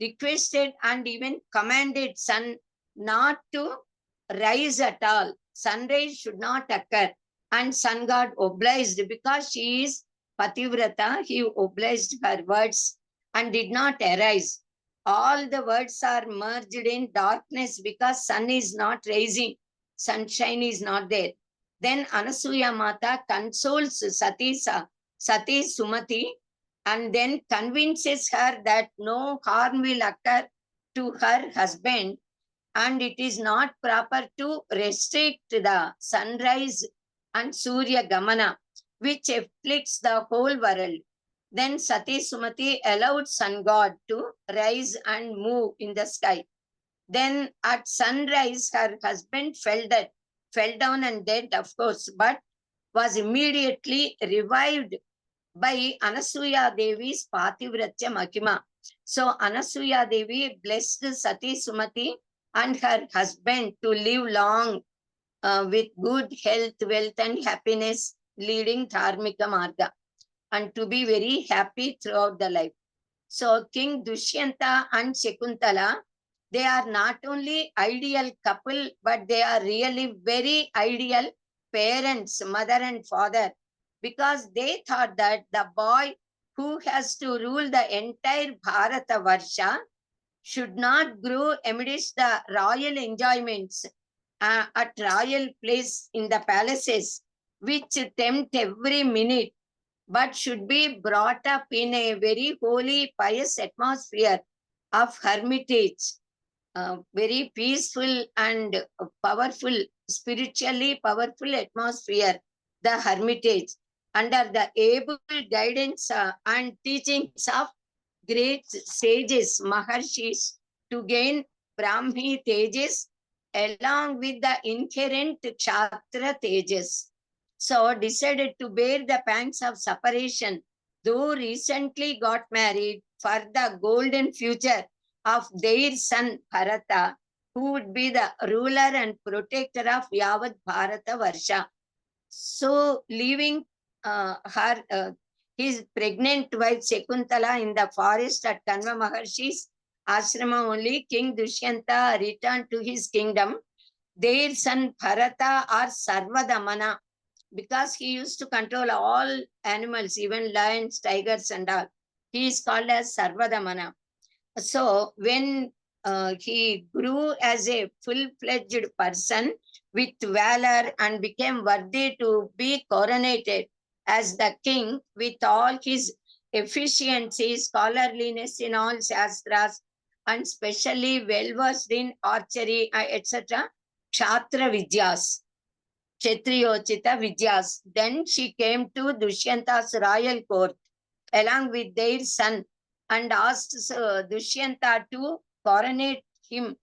requested and even commanded sun not to rise at all. Sunrise should not occur. And sun god obliged because she is Pativrata. He obliged her words and did not arise. All the words are merged in darkness because sun is not rising. Sunshine is not there. Then Anasuya Mata consoles Sati Sumati and then convinces her that no harm will occur to her husband and it is not proper to restrict the sunrise and Surya Gamana, which afflicts the whole world. Then Sati Sumati allowed sun god to rise and move in the sky. Then at sunrise, her husband fell down and dead, of course, but was immediately revived by Anasuya Devi's Pativratya Mahima. So Anasuya Devi blessed Sati Sumati and her husband to live long with good health, wealth and happiness, leading Dharmika Marga and to be very happy throughout the life. So King Dushyanta and Shakuntala, they are not only ideal couple, but they are really very ideal parents, mother and father, because they thought that the boy who has to rule the entire Bharata Varsha should not grow amidst the royal enjoyments at royal place in the palaces, which tempt every minute, but should be brought up in a very holy, pious atmosphere of hermitage, very peaceful and powerful, spiritually powerful atmosphere, the hermitage, under the able guidance and teachings of great sages, Maharshis, to gain Brahmi Tejas along with the inherent Kshatra Tejas. So decided to bear the pangs of separation, though recently got married, for the golden future of their son Bharata, who would be the ruler and protector of Yavat Bharata Varsha. So leaving his pregnant wife Shakuntala in the forest at Kanva Maharshi's ashrama only, King Dushyanta returned to his kingdom. Their son Bharata or Sarvadamana, because he used to control all animals, even lions, tigers and all. He is called as Sarvadamana. So when he grew as a full-fledged person with valor and became worthy to be coronated as the king with all his efficiency, scholarliness in all shastras, and specially well-versed in archery, etc., Kshatra Vidyas, Kshatriyochita Vidyas. Then she came to Dushyanta's royal court along with their son and asked Dushyanta to coronate him.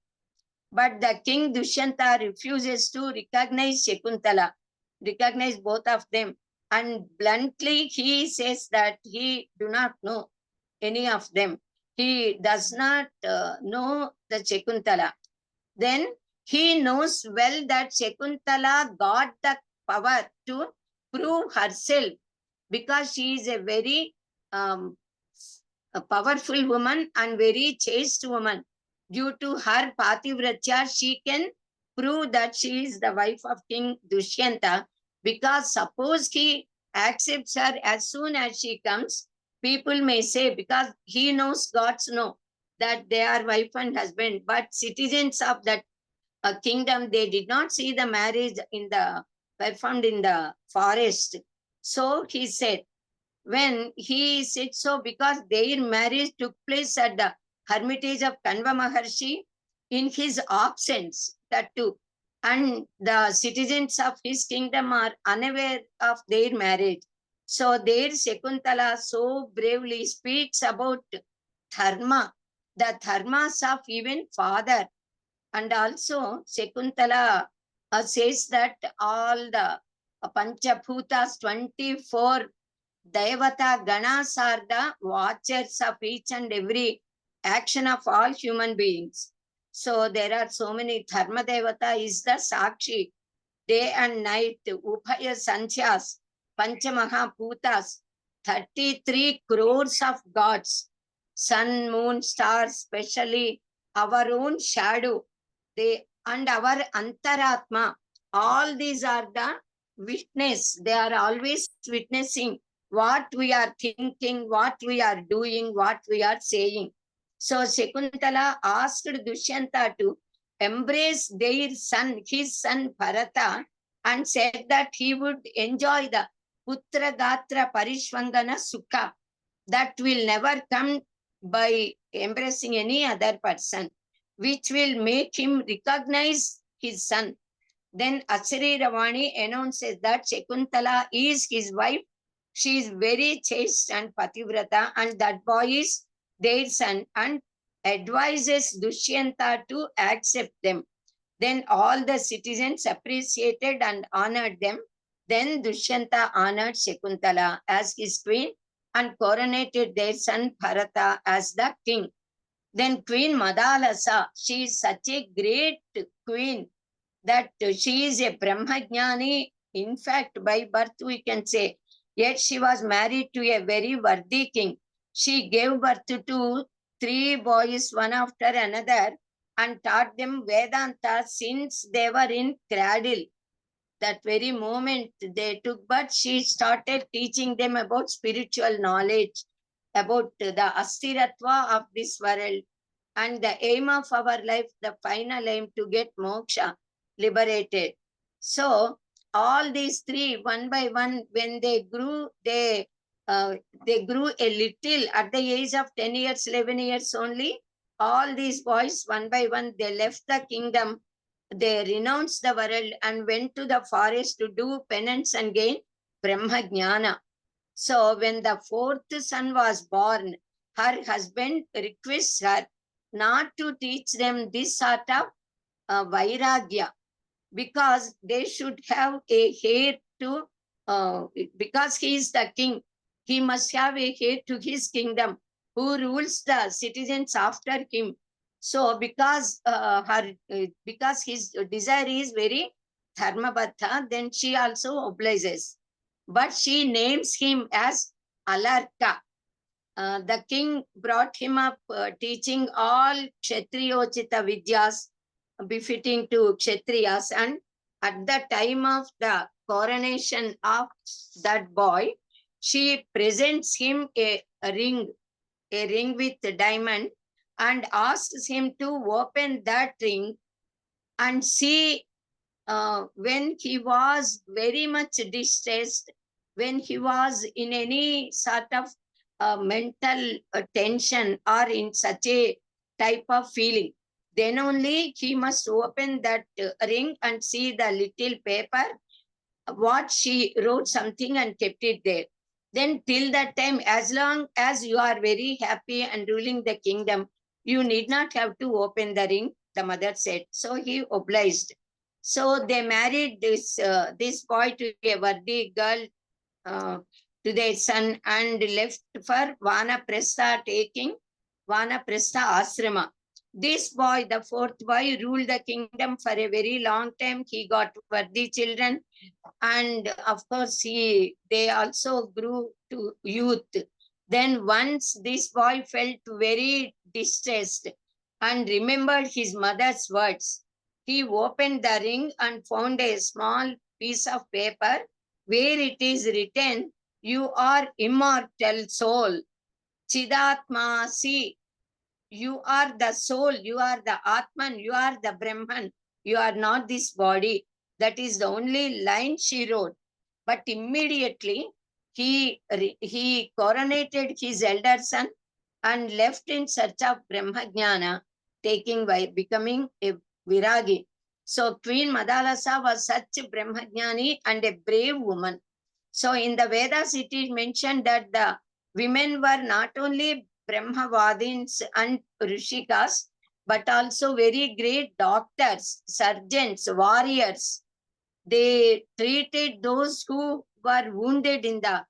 But the king Dushyanta refuses to recognize Shakuntala, recognize both of them. And bluntly, he says that he do not know any of them. He does not know the Shakuntala. Then he knows well that Shakuntala got the power to prove herself because she is a very a powerful woman and very chaste woman. Due to her Pativratya, she can prove that she is the wife of King Dushyanta, because suppose he accepts her as soon as she comes, people may say, because he knows, gods know, that they are wife and husband, but citizens of that kingdom, they did not see the marriage performed in the forest. So he said, when he said so, because their marriage took place at the hermitage of Kanva Maharshi in his absence, that too. And the citizens of his kingdom are unaware of their marriage. So there Shakuntala so bravely speaks about Dharma, the dharmas of even father. And also Shakuntala says that all the Panchabhutas, 24 Devata Ganas are the watchers of each and every action of all human beings. So there are so many. Dharma Devata is the Sakshi, day and night, Ubhaya Sanchyas, Panchamaha Bhutas, 33 crores of gods, sun, moon, stars, especially our own shadow, they and our Antaratma, all these are the witness. They are always witnessing what we are thinking, what we are doing, what we are saying. So Shakuntala asked Dushyanta to embrace their son, his son Bharata, and said that he would enjoy the Putra Gatra Parishvangana Sukha that will never come by embracing any other person, which will make him recognize his son. Then Achari Ravani announces that Shakuntala is his wife. She is very chaste and pativrata, and that boy is their son, and advises Dushyanta to accept them. Then all the citizens appreciated and honored them. Then Dushyanta honored Shakuntala as his queen and coronated their son Bharata as the king. Then Queen Madalasa, she is such a great queen that she is a Brahmajnani. In fact, by birth we can say, yet she was married to a very worthy king. She gave birth to 3 boys, one after another, and taught them Vedanta since they were in cradle. That very moment they took birth, she started teaching them about spiritual knowledge, about the astiratva of this world, and the aim of our life, the final aim to get moksha, liberated. So all these 3, one by one, when they grew, they grew a little at the age of 10 years, 11 years only. All these boys, one by one, they left the kingdom. They renounced the world and went to the forest to do penance and gain Brahma Jnana. So when the 4th son was born, her husband requests her not to teach them this sort of vairagya, because they should have a heir to, because he is the king, he must have a heir to his kingdom who rules the citizens after him. So because because his desire is very dharmabhatha, then she also obliges. But she names him as Alarka. The king brought him up teaching all Kshatriyochita Vidyas befitting to Kshatriyas, and at the time of the coronation of that boy, she presents him a ring with a diamond, and asks him to open that ring and see when he was very much distressed, when he was in any sort of mental tension or in such a type of feeling, then only he must open that ring and see the little paper, what she wrote something and kept it there. Then till that time, as long as you are very happy and ruling the kingdom, you need not have to open the ring, the mother said. So he obliged. So they married this boy to a worthy girl, to their son, and left for Vanaprastha, taking Vanaprastha ashrama. This boy, the 4th boy, ruled the kingdom for a very long time. He got worthy children, and of course they also grew to youth. Then once this boy felt very distressed and remembered his mother's words, he opened the ring and found a small piece of paper where it is written, "You are immortal soul, Chidatmasi. You are the soul, you are the Atman, you are the Brahman, you are not this body." That is the only line she wrote. But immediately he coronated his elder son and left in search of Brahmajnana, taking by becoming a Viragi. So Queen Madalasa was such a Brahmajnani and a brave woman. So in the Vedas it is mentioned that the women were not only Brahmavadins and Rishikas, but also very great doctors, surgeons, warriors. They treated those who were wounded in the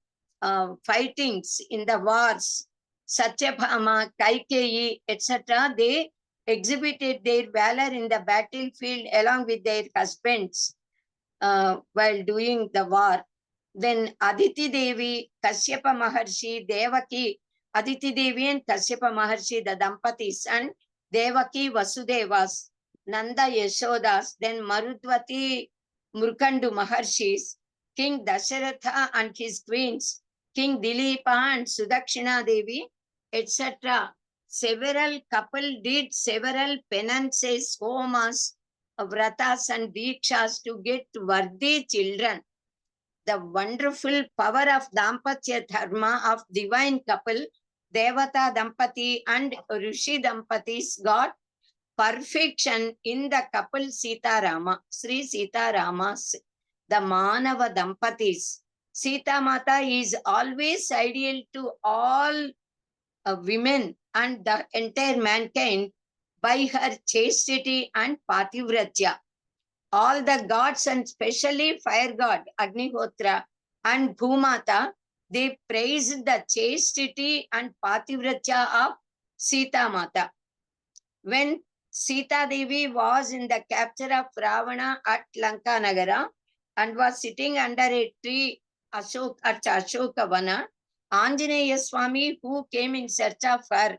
fightings in the wars, Satyabhama, Kaikeyi, etc., they exhibited their valor in the battlefield along with their husbands while doing the war. Then Aditi Devi, Kashyapa Maharshi, Devaki, Aditi Devi and Kashyapa Maharshi, the Dampatis, and Devaki Vasudevas, Nanda Yashodas, then Marudvati Murkandu Maharshis, King Dasharatha and his queens, King Dilipa and Sudakshina Devi, etc. Several couple did several penances, homas, vratas and dikshas to get worthy children. The wonderful power of Dampatya Dharma of divine couple, Devata Dampati and Rishi Dampatis got perfection in the couple Sita Rama, Sri Sita Ramas, the Manava Dampatis. Sita Mata is always ideal to all women and the entire mankind by her chastity and pativratya. All the gods and especially fire god Agnihotra and Bhumata, they praised the chastity and pativratya of Sita Mata. When Sita Devi was in the capture of Ravana at Lanka Nagara and was sitting under a tree at Ashoka Vana, Anjaneya Swami, who came in search of her,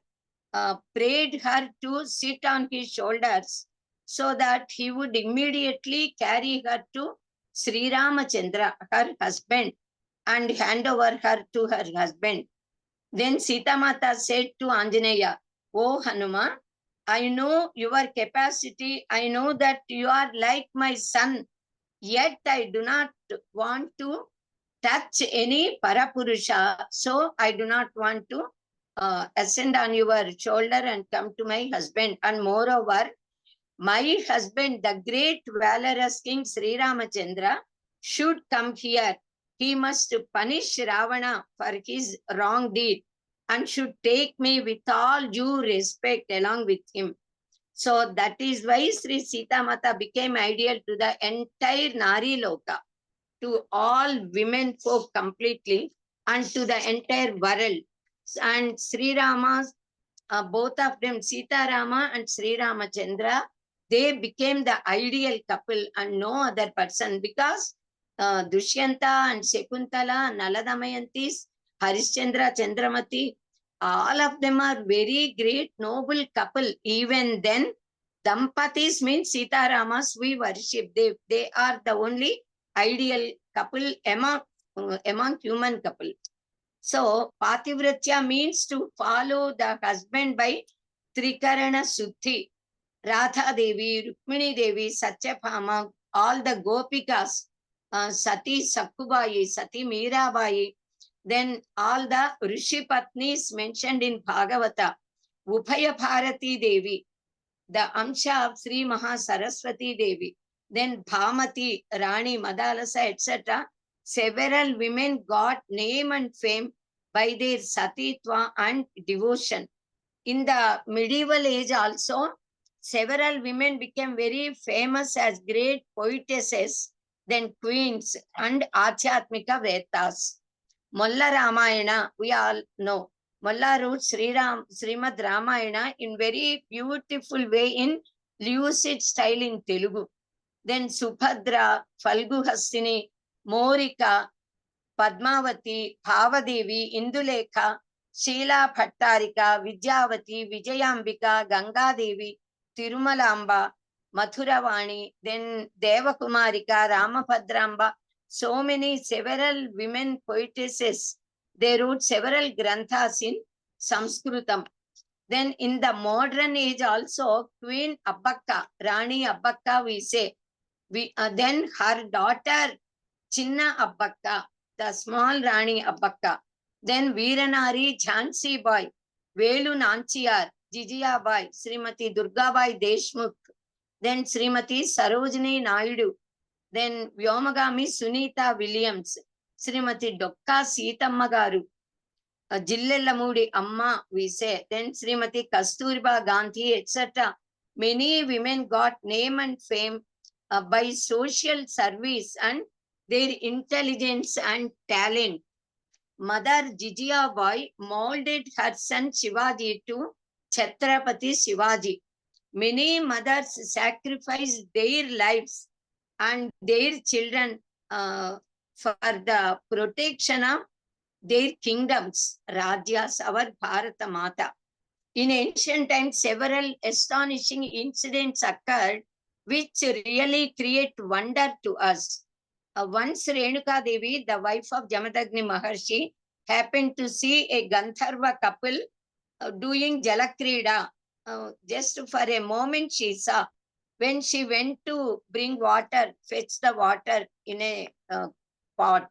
prayed her to sit on his shoulders so that he would immediately carry her to Sri Ramachandra, her husband, and hand over her to her husband. Then Sita Mata said to Anjaneya, "O Hanuma, I know your capacity. I know that you are like my son. Yet I do not want to touch any Parapurusha. So I do not want to ascend on your shoulder and come to my husband. And moreover, my husband, the great valorous King Sri Ramachandra, should come here. He must punish Ravana for his wrong deed and should take me with all due respect along with him." So that is why Sri Sita Mata became ideal to the entire Nari Loka, to all women folk completely, and to the entire world. And Sri Rama, both of them, Sita Rama and Sri Ramachandra, they became the ideal couple and no other person, because Dushyanta and Sekuntala, Nala Damayantis, Harishchandra, Chandramati, all of them are very great, noble couple. Even then, Dampatis means Sita Ramas we worship. They are the only ideal couple among human couple. So, Pativratya means to follow the husband by Trikarana Suddhi. Radha Devi, Rukmini Devi, Satyabhama, all the Gopikas, Sati Sakkubai, Sati Mirabai, then all the Rishi Patnis mentioned in Bhagavata, Upaya Bharati Devi, the Amsha of Sri Maha Saraswati Devi, then Bhamati, Rani, Madalasa, etc. Several women got name and fame by their satitva and devotion. In the medieval age also, several women became very famous as great poetesses, then queens and Achyatmika Vedas. Mulla Ramayana, we all know. Mulla wrote Srimad Ramayana in very beautiful way in lucid style in Telugu. Then Subhadra, Falgu Hastini, Morika, Padmavati, Bhavadevi, Indulekha, Sheila Bhattarika, Vidyavati, Vijayambika, Ganga Devi, Tirumalamba, Mathuravani, then Devakumarika, Ramabhadraamba, so many several women poetesses. They wrote several granthas in Sanskritam. Then in the modern age also, Queen Abbakka, Rani Abbakka we say. Then her daughter Chinna Abbakka, the small Rani Abbakka. Then Veeranari Jhansi Bai, Velu Nanchiyar, Jijiya Bai, Srimati Durga Bai Deshmukh, then Srimati Sarojini Naidu, then Vyomagami Sunita Williams, Srimati Dokka Seetamma Garu, Jillelamudi Amma we say, then Srimati Kasturiba Gandhi, etc. Many women got name and fame by social service and their intelligence and talent. Mother Jijiyabai molded her son Shivaji to Chhatrapati Shivaji. Many mothers sacrificed their lives and their children for the protection of their kingdoms, Rajas, our Bharata Mata. In ancient times, several astonishing incidents occurred which really create wonder to us. Once Renuka Devi, the wife of Jamadagni Maharshi, happened to see a Gandharva couple doing Jalakrida. Just for a moment she saw. When she went to bring water, fetch the water in a pot.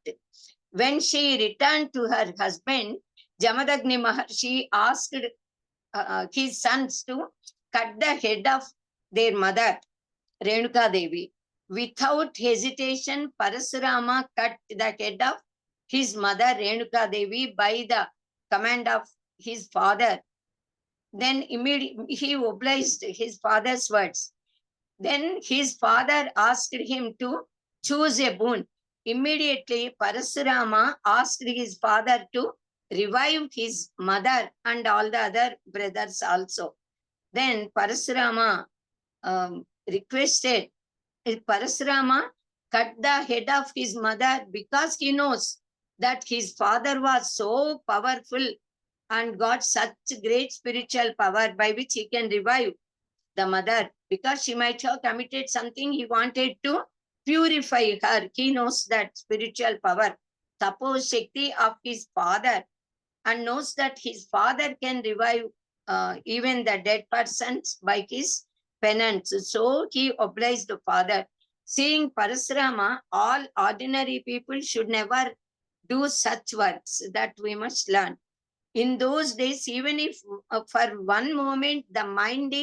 When she returned to her husband, Jamadagni Maharshi asked his sons to cut the head of their mother, Renuka Devi. Without hesitation, Parasurama cut the head of his mother, Renuka Devi, by the command of his father. Then immediately he obliged his father's words. Then his father asked him to choose a boon. Immediately, Parasurama asked his father to revive his mother and all the other brothers also. Then Parasurama requested, Parasurama cut the head of his mother because he knows that his father was so powerful and got such great spiritual power by which he can revive the mother, because she might have committed something. He wanted to purify her. He knows that spiritual power, Tapo Shakti of his father, and knows that his father can revive even the dead persons by his penance. So he obliged the father. Seeing Parasurama, all ordinary people should never do such works, that we must learn. In those days, even if for one moment the mind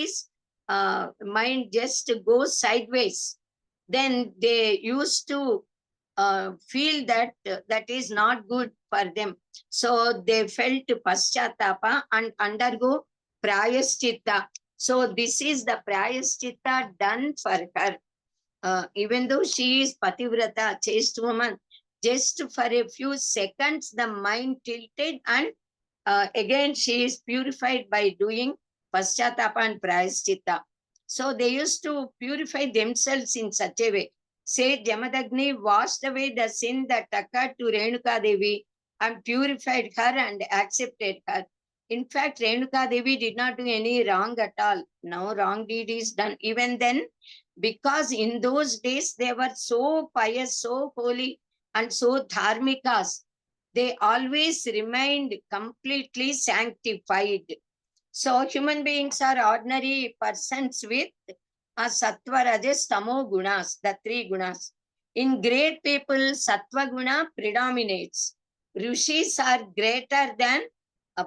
just goes sideways, then they used to feel that that is not good for them. So they felt paschatapa and undergo prayaschitta. So this is the prayaschitta done for her. Even though she is pativrata, chaste woman, just for a few seconds the mind tilted, and again she is purified by doing paschatapa and prayaschitta. So they used to purify themselves in such a way. Say Jamadagni washed away the sin that occurred to Renuka Devi and purified her and accepted her. In fact, Renuka Devi did not do any wrong at all. No wrong deed is done. Even then, because in those days they were so pious, so holy, and so dharmikas, they always remained completely sanctified. So human beings are ordinary persons with sattva, rajas, tamo gunas, the three gunas. In great people, sattva guna predominates. Rishis are greater than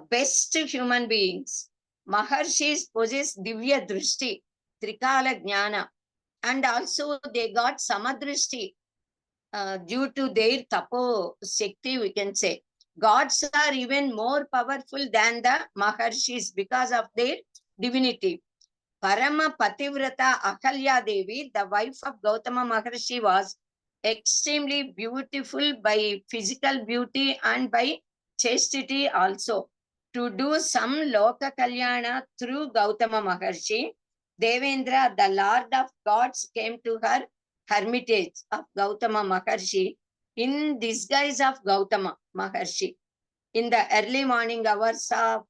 best human beings. Maharshis possess divya drishti, trikala jnana, and also they got samadrishti due to their tapo shakti, we can say. Gods are even more powerful than the Maharshis because of their divinity. Parama Pativrata Ahalya Devi, the wife of Gautama Maharshi, was extremely beautiful by physical beauty and by chastity also. To do some Loka Kalyana through Gautama Maharshi, Devendra, the Lord of Gods, came to her hermitage of Gautama Maharshi in disguise of Gautama Maharshi in the early morning hours of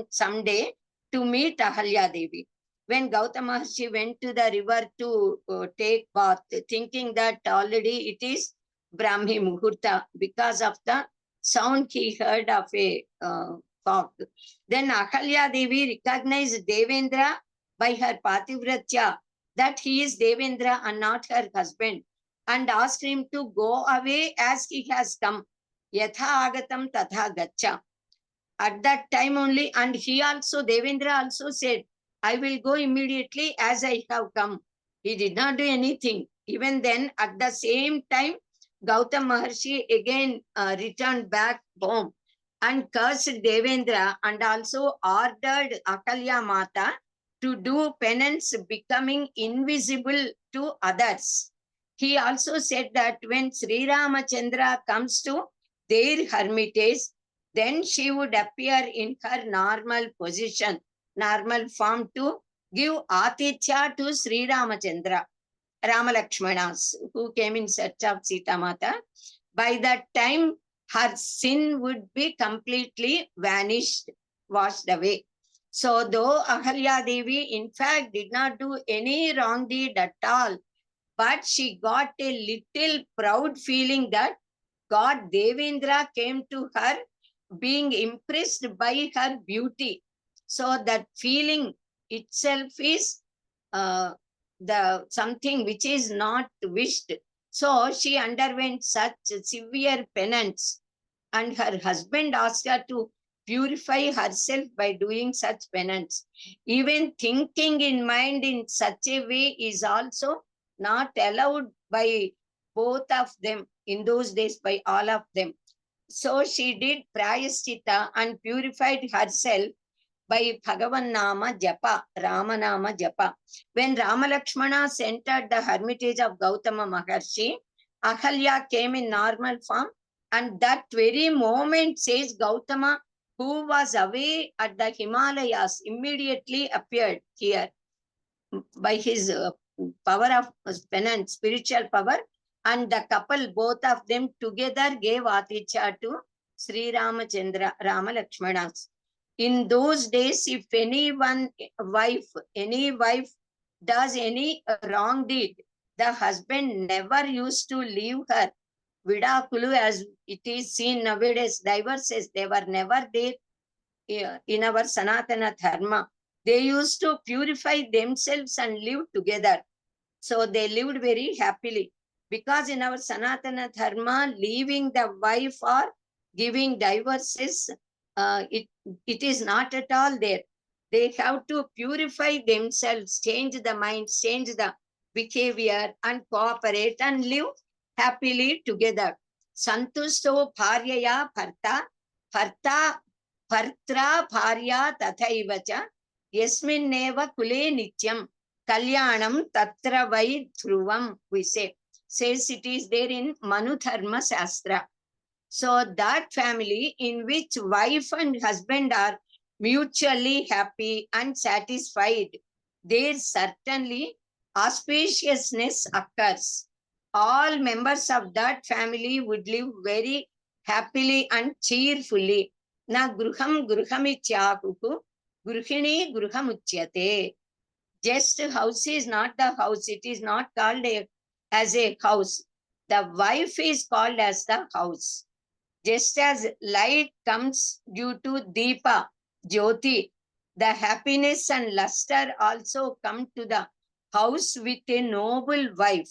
some day to meet Ahalya Devi. When Gautama Maharshi went to the river to take bath, thinking that already it is Brahmi Muhurta because of the sound he heard of a cock. Then Ahalya Devi recognized Devendra by her Pativratya, that he is Devendra and not her husband, and asked him to go away as he has come. Yatha agatam tatha gacha. At that time only, and he also, Devendra also said, I will go immediately as I have come. He did not do anything. Even then, at the same time, Gautam Maharshi again returned back home and cursed Devendra and also ordered Akalya Mata to do penance, becoming invisible to others. He also said that when Sri Ramachandra comes to their hermitage, then she would appear in her normal position, normal form to give Atitya to Sri Ramachandra, Rama Lakshmanas, who came in search of Sita Mata. By that time, her sin would be completely vanished, washed away. So though Ahalya Devi in fact did not do any wrong deed at all, but she got a little proud feeling that God Devendra came to her being impressed by her beauty. So that feeling itself is the something which is not wished. So she underwent such severe penance, and her husband asked her to purify herself by doing such penance. Even thinking in mind in such a way is also not allowed by both of them in those days, by all of them. So she did prayasthita and purified herself by Bhagavan Nama Japa, Rama Nama Japa. When Rama Lakshmana entered the hermitage of Gautama Maharshi, Ahalya came in normal form, and that very moment, says Gautama, who was away at the Himalayas, immediately appeared here by his power of penance, spiritual power, and the couple, both of them together, gave Atitya to Sri Ramachandra, Rama Lakshmanas. In those days, if any wife does any wrong deed, the husband never used to leave her. Vidakulu, as it is seen nowadays, divorces, they were never there in our Sanaatana Dharma. They used to purify themselves and live together. So they lived very happily. Because in our Sanaatana Dharma, leaving the wife or giving divorces, it is not at all there. They have to purify themselves, change the mind, change the behavior, and cooperate and live happily together. Santusto bharyaya bharta Partra bharya tathaivacha yasminneva kule nityam kalyanam tatra vai dhruvam, we say. Says it is there in Manu Dharma Shastra. So that family in which wife and husband are mutually happy and satisfied, there certainly auspiciousness occurs. All members of that family would live very happily and cheerfully. Na gruham gruhamichyakuku, gruhini gruhamuchyate. Just house is not the house. It is not called as a house. The wife is called as the house. Just as light comes due to Deepa, Jyoti, the happiness and luster also come to the house with a noble wife.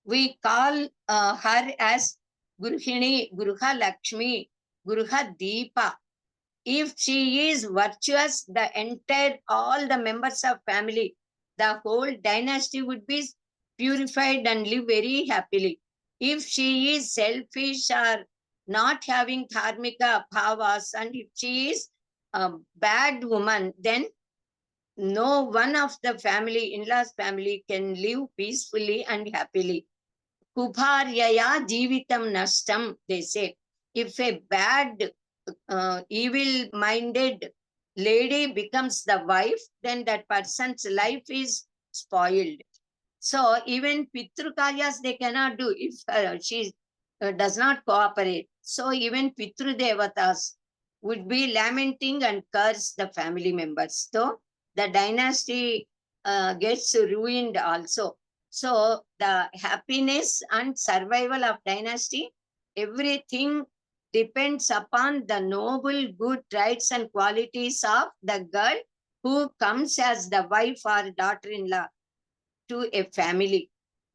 We call her as Gruhini, Gruha Lakshmi, Gruha Deepa. If she is virtuous, the entire, all the members of family, the whole dynasty would be purified and live very happily. If she is selfish or not having dharmika bhavas, and if she is a bad woman, then no one of the family, in-laws family, can live peacefully and happily. Kubharyaya jivitam nashtam, they say. If a bad, evil-minded lady becomes the wife, then that person's life is spoiled. So even Pitrukaryas they cannot do if she does not cooperate. So even Pitru Devatas would be lamenting and curse the family members. So the dynasty gets ruined also. So the happiness and survival of dynasty, everything depends upon the noble good traits and qualities of the girl who comes as the wife or daughter-in-law to a family.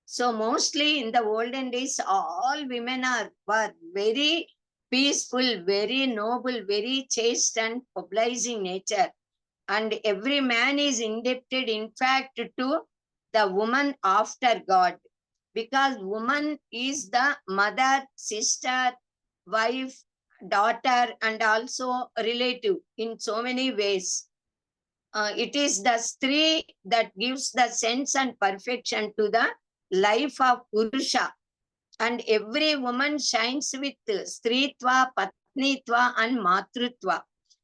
So mostly in the olden days, all women were very peaceful, very noble, very chaste and obliging nature. And every man is indebted, in fact, to the woman after God. Because woman is the mother, sister, wife, daughter, and also relative in so many ways. It is the Stree that gives the sense and perfection to the life of Purusha. and every woman shines with Stritva, Patnitva, and Matrutva.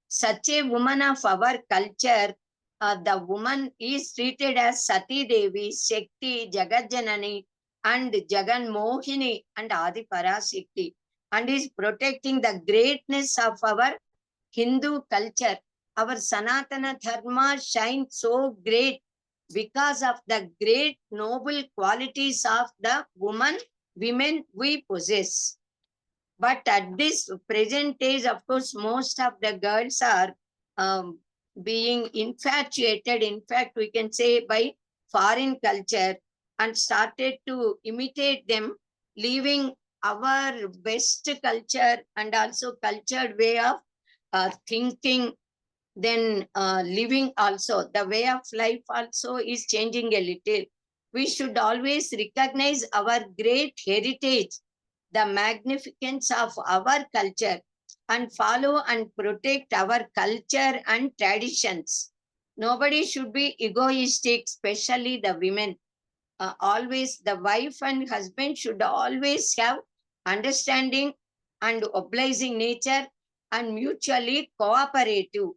Such a woman of our culture, the woman is treated as Sati Devi, Shakti, Jagadjanani, and Jagan Mohini, and Adi Parashakti, and is protecting the greatness of our Hindu culture. Our Sanaatana Dharma shines so great because of the great noble qualities of the women we possess. But at this present age, of course, most of the girls are being infatuated, in fact, we can say, by foreign culture, and started to imitate them, leaving our best culture and also cultured way of thinking, then living also. The way of life also is changing a little. We should always recognize our great heritage, the magnificence of our culture, and follow and protect our culture and traditions. Nobody should be egoistic, especially the women. Always the wife and husband should always have understanding and obliging nature and mutually cooperative.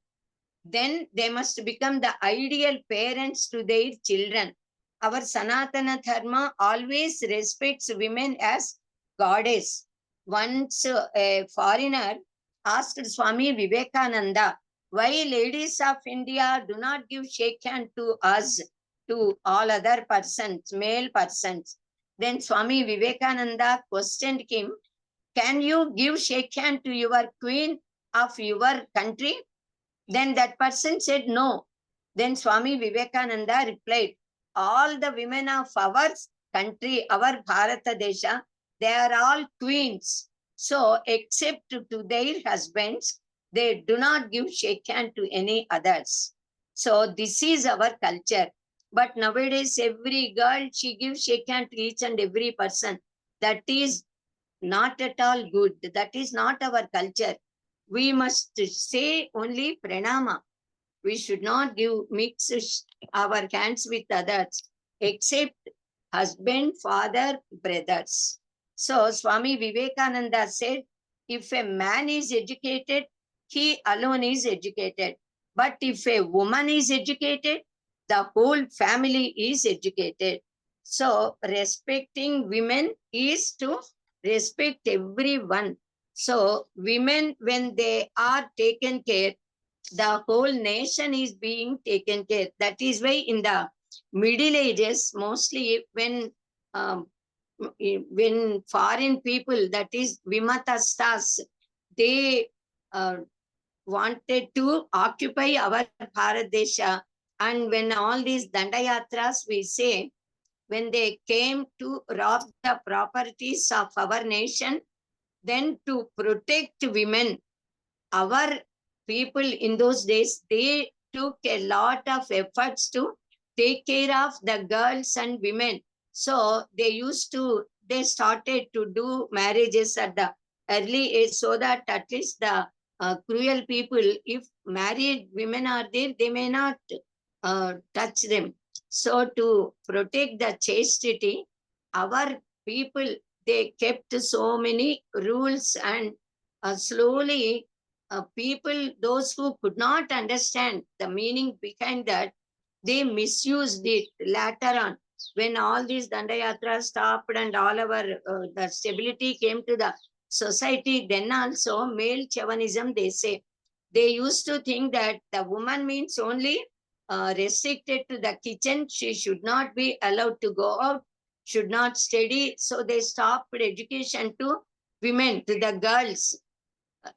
Then they must become the ideal parents to their children. Our Sanatana Dharma always respects women as goddess. Once a foreigner asked Swami Vivekananda, why ladies of India do not give shake hand to us, to all other persons, male persons. Then Swami Vivekananda questioned him, can you give shake hand to your queen of your country? Then that person said no. Then Swami Vivekananda replied, all the women of our country, our Bharata Desha, they are all queens. So except to their husbands, they do not give shake hand to any others. So this is our culture. But nowadays, every girl, she gives shake hand to each and every person. That is not at all good. That is not our culture. We must say only pranama. We should not mix our hands with others, except husband, father, brothers. So Swami Vivekananda said, if a man is educated, he alone is educated. But if a woman is educated, the whole family is educated. So respecting women is to respect everyone. So women, when they are taken care, the whole nation is being taken care. That is why in the Middle Ages, mostly when foreign people, that is Vimatastas, they wanted to occupy our Bharat Desha. And when all these Dandayatras, we say, when they came to rob the properties of our nation, then to protect women, our people in those days, they took a lot of efforts to take care of the girls and women. So they started to do marriages at the early age, so that at least the cruel people, if married women are there, they may not touch them. So to protect the chastity, our people, they kept so many rules, and slowly people, those who could not understand the meaning behind that, they misused it later on. When all these Dandayatras stopped and all our the stability came to the society, then also male chauvinism, they say. They used to think that the woman means only restricted to the kitchen. She should not be allowed to go out, should not study. So they stopped education to women, to the girls.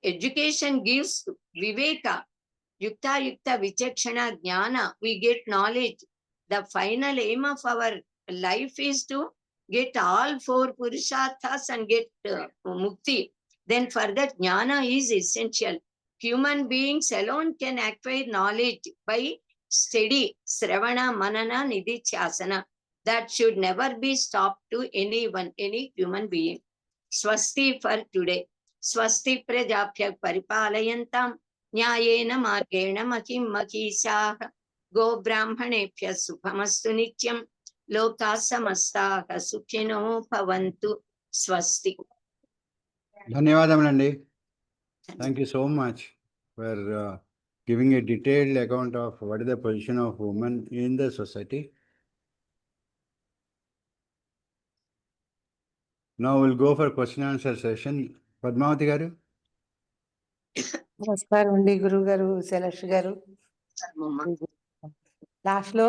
Education gives viveka, yukta yukta vichakshana jnana. We get knowledge. The final aim of our life is to get all four purusharthas and get mukti. Then further jnana is essential. Human beings alone can acquire knowledge by study, sravana, manana, nidichyasana. That should never be stopped to anyone, any human being. Swasti for today. Swasti prajabhyak paripalayantam न्यायेन मार्गेण महिं महिषाः गो ब्राह्मणेभ्यः सुखमस्तु नित्यं लोकाः समस्ताः सुखिनो भवन्तु Swasti. ధన్యవాదములండి. Thank you so much for giving a detailed account of what is the position of women in the society. Now we'll go for question answer session. Padmavati garu. నమస్కారం అండి గురువు గారు, విశాలక్షి గారు. లాస్ట్ లో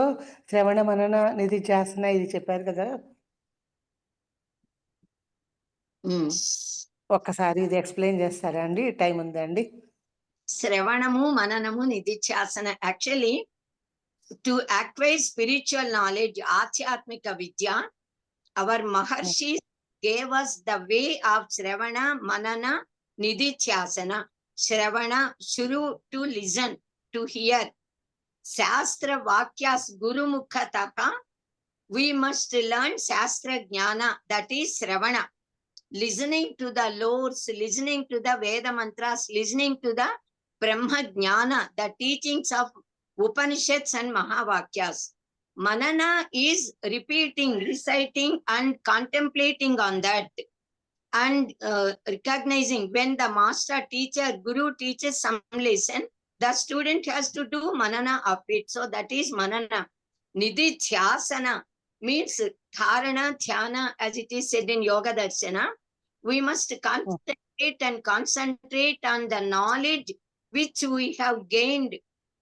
శ్రవణ మనన నిధి చేస్తున్న ఇది చెప్పారు కదా, ఒక్కసారి ఇది ఎక్స్ప్లెయిన్ చేస్తారా అండి? టైం ఉందా అండి? Sravanamu, Mananamu, Nididhyasana. Actually, to acquire spiritual knowledge, Adhyatmika Vidya, our Maharshis gave us the way of Sravana, Manana, Nididhyasana. Sravana, Shuru, to listen, to hear. Shastra Vakyas Guru Mukhataka, we must learn Shastra Jnana, that is Sravana. Listening to the lords, listening to the Veda mantras, listening to the Brahma Jnana, the teachings of Upanishads and Mahavakyas. Manana is repeating, reciting and contemplating on that, and recognizing when the master teacher, guru teaches some lesson, the student has to do manana of it. So that is manana. Nididhyasana means dharana, dhyana, as it is said in Yoga Darshana. We must concentrate and concentrate on the knowledge which we have gained,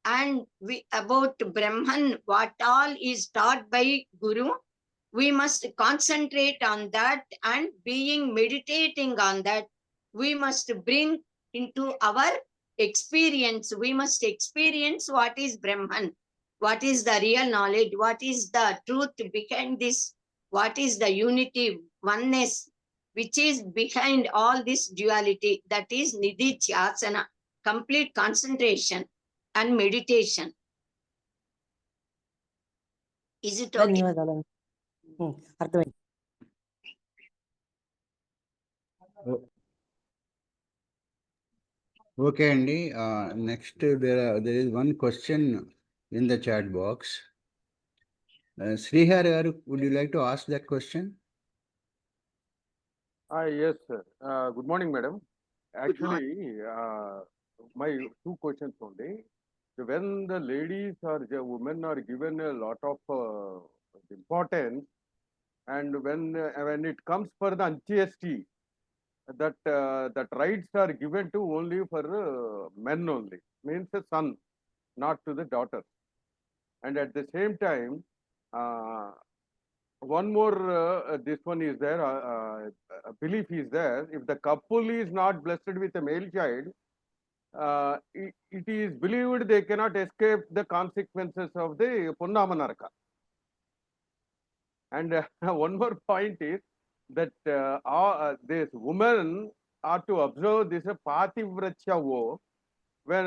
and about Brahman, what all is taught by Guru. We must concentrate on that, and being meditating on that, we must bring into our experience. We must experience what is Brahman, what is the real knowledge, what is the truth behind this, what is the unity, oneness, which is behind all this duality. That is Nididhyasana, complete concentration and meditation. Is it okay? ధన్యవాదాలు. అర్థమైంది. Okay, Andy. Next, there is one question in the chat box. Srihar garu, would you like to ask that question? Yes, sir. Good morning, madam. Actually, my two questions only. When the ladies or the women are given a lot of importance, and when it comes for the antiesti, that rights are given to only for men only, means the son, not to the daughter. And at the same time, one more this one is there, belief is there, if the couple is not blessed with a male child, it is believed they cannot escape the consequences of the Punnamanaraka. And one more point is that this woman are to observe this Pativratya vow, when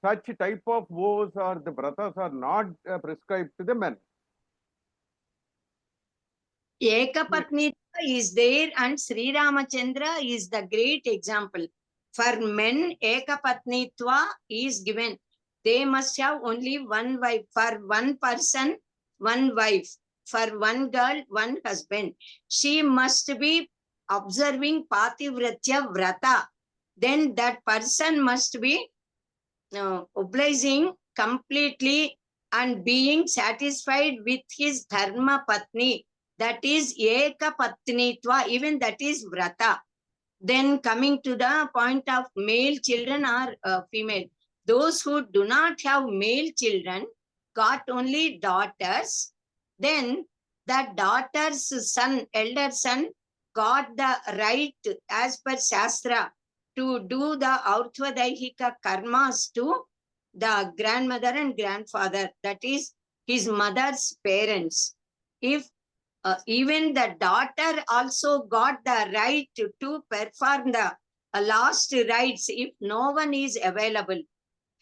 such type of vows or the vratas are not prescribed to the men. Ekapatnitva is there, and Sri Ramachandra is the great example. For men, Ekapatnitva is given. They must have only one wife. For one person, one wife. For one girl, one husband. She must be observing Pativratya Vrata. Then that person must be obliging completely and being satisfied with his Dharma Patni. That is Ekapatnitva, even that is Vrata. Then coming to the point of male children or female, those who do not have male children got only daughters, then that daughter's son, elder son, got the right as per Shastra to do the Autvadaihika karmas to the grandmother and grandfather, that is his mother's parents. If even the daughter also got the right to perform the last rites if no one is available.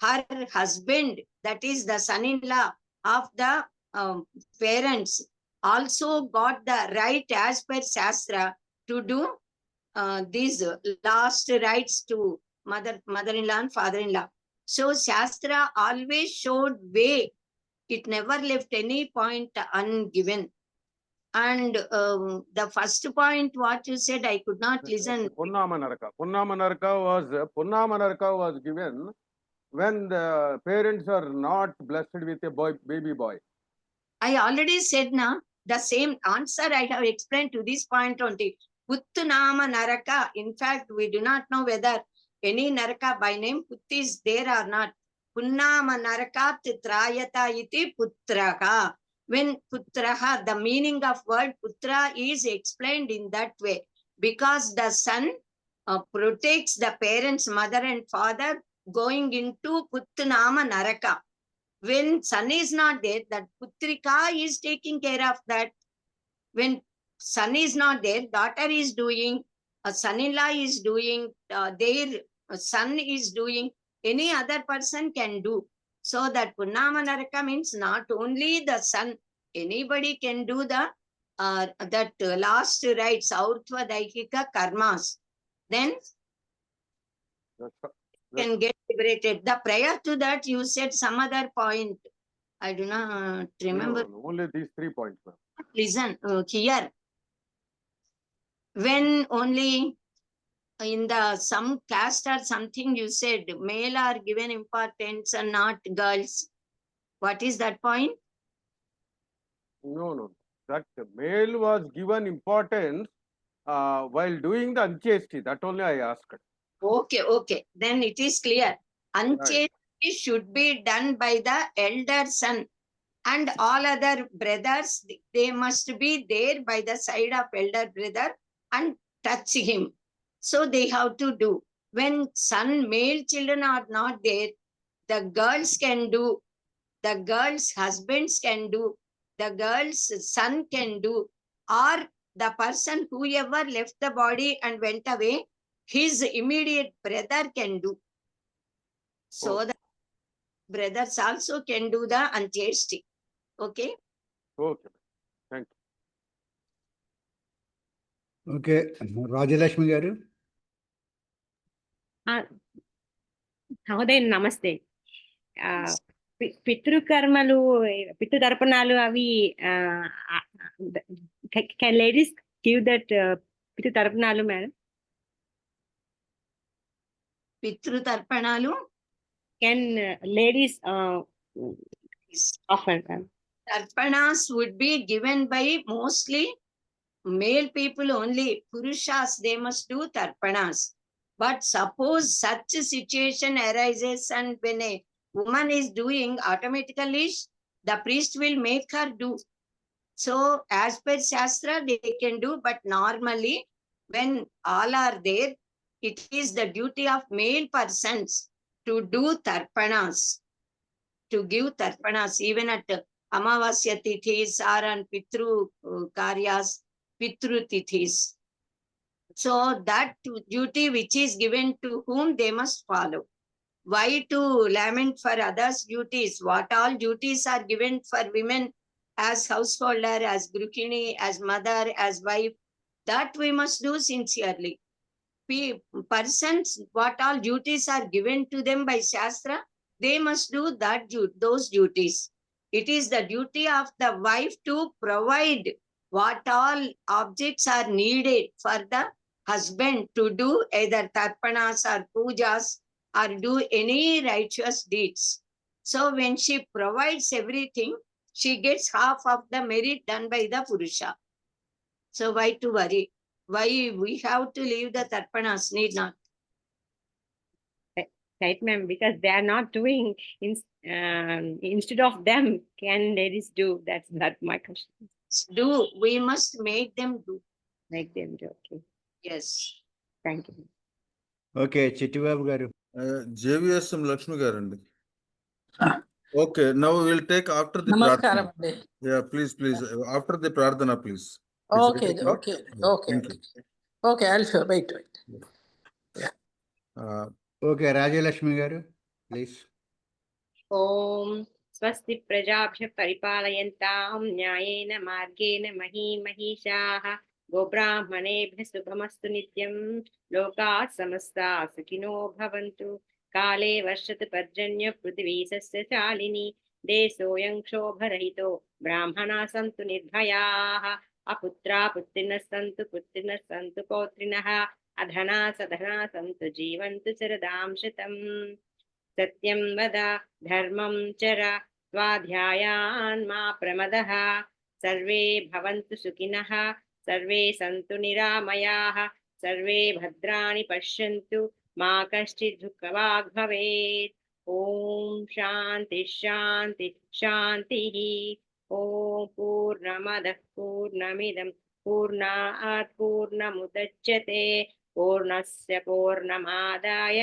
Her husband, that is the son-in-law of the parents, also got the right as per Shastra to do these last rites to mother-in-law and father-in-law. So Shastra always showed way. It never left any point ungiven. And the first point, what you said, I could not listen. Punnamanaraka. Punnamanaraka was given when the parents are not blessed with a baby boy. I already said na, the same answer I have explained to this point only. Puttunama Naraka. In fact, we do not know whether any Naraka by name Put is there or not. Punnama Naraka Titrayata iti Putraha. When Putraha, the meaning of word Putra is explained in that way. Because the son protects the parents, mother and father, going into Puttunama Naraka. When son is not there, that Putrika is taking care of that. When son is not there, daughter is doing, a son-in-law is doing, their son is doing, any other person can do. So that Punnamanaraka means not only the son, anybody can do the that last rites, Aurtva Daikika karmas. Then can get liberated. The prior to that, you said some other point. I do not remember. No, only these 3 points. Listen, here. When only in the some caste or something you said, male are given importance and not girls. What is that point? No. That male was given importance while doing the Anchesti. That only I asked. Okay. Then it is clear. Anchesti should be done by the elder son. And all other brothers, they must be there by the side of elder brother and touch him. So they have to do. When son, male children are not there, the girls can do, the girls' husbands can do, the girl's son can do, or the person whoever left the body and went away, his immediate brother can do. So the brothers also can do the Anchesti. Okay. Okay. Thank you. Okay, Rajalakshmi garu. Ahoday namaste. Pitrukarmalu, Pitrutarpanalu, avi can ladies give that Pitrutarpanalu, madam? Pitrutarpanalu? Can ladies offer them? Tarpanas would be given by mostly male people only. Purushas, they must do tarpanas. But suppose such a situation arises and when a woman is doing, automatically the priest will make her do. So as per Shastra, they can do, but normally when all are there, it is the duty of male persons to do tarpanas, to give tarpanas, even at Amavasya Tithis or on Pitru Karyas, Pitru Tithis. So that duty which is given to whom they must follow. Why to lament for others' duties? What all duties are given for women as householder, as Grihini, as mother, as wife, that we must do sincerely. Persons, what all duties are given to them by Shastra, they must do those duties. It is the duty of the wife to provide what all objects are needed for the husband to do either tarpanas or pujas or do any righteous deeds. So when she provides everything, she gets half of the merit done by the Purusha. So why to worry? Why we have to leave the tarpanas? Need not. Right, ma'am, because they are not doing, instead of them, can ladies do? That's not my question. Do, we must make them do. Make them do, okay. Yes. Thank you. Okay, Chittibabu garu. JVS Lakshmi Garandi. Okay, now we'll take after the Namaskaram. Prarthana. Yeah, please. After the Prarthana, please. Okay. Thank you. Okay, I'll show. Wait. Okay, Rajalakshmi garu, please. Om Swasti Prajabhya Paripalayantam Nyayena Margena Mahishaha Gobrahmanebhya Subhamastu Nityam Loka Samasta Sukhino Bhavantu Kale Vashatu Parjanya Prithvi Sasya Chalini Desoyam Shobharahito Brahmana Santu Nirbhayaha अपुत्रा पुत्रिणः सन्तु पुत्रिणः सन्तु पौत्रिणः अधना सधना सन्तु जीवन्तु शरदां शतम् सत्यं वद धर्मं चर स्वाध्यायान् मा प्रमदः सर्वे भवन्तु सुखिनः सर्वे सन्तु निरामयाः सर्वे भद्राणि पश्यन्तु मा कश्चित् दुःखभाग् भवेत् ॐ शान्ति शान्ति शान्तिः ॐ पूर्णमदः पूर्णमिदं पूर्णात् पूर्णमुदच्यते पूर्णस्य पूर्णमादाय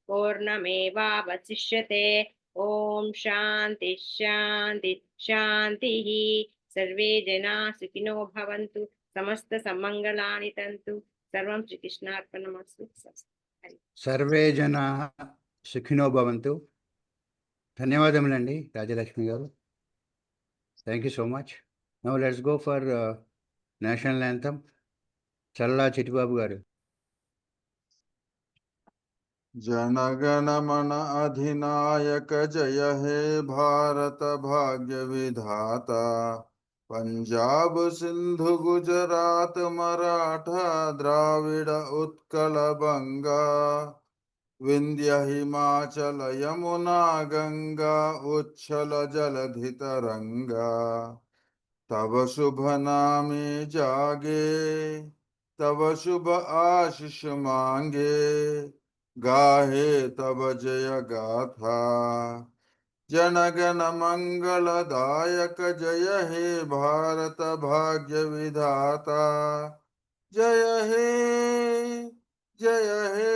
पूर्णमेवावशिष्यते ॐ शान्ति शान्ति शान्तिः सर्वे जनाः सुखिनो भवन्तु समस्त सम्मङ्गलानि तन्तु सर्वं श्रीकृष्णार्पणमस्तु సర్వే జనా సుఖినో భవంతు. ధన్యవాదములండి రాజలక్ష్మి గారు. Thank you so much. Now let's go for national anthem. Challa Chittibabu గారు. जनगण मन अधिनायक जय हे भारत भाग्य विधाता पंजाब सिंधु गुजरात मराठा द्राविड उत्कल बंगा विंध्य हिमाचल यमुना गंगा उच्छल जलधि तरंगा तब शुभ नामे जागे तब शुभ आशीष मांगे गाहे तब जय गाथा जनगण मंगलदायक जय हे भारत भाग्य विधाता जय हे जय हे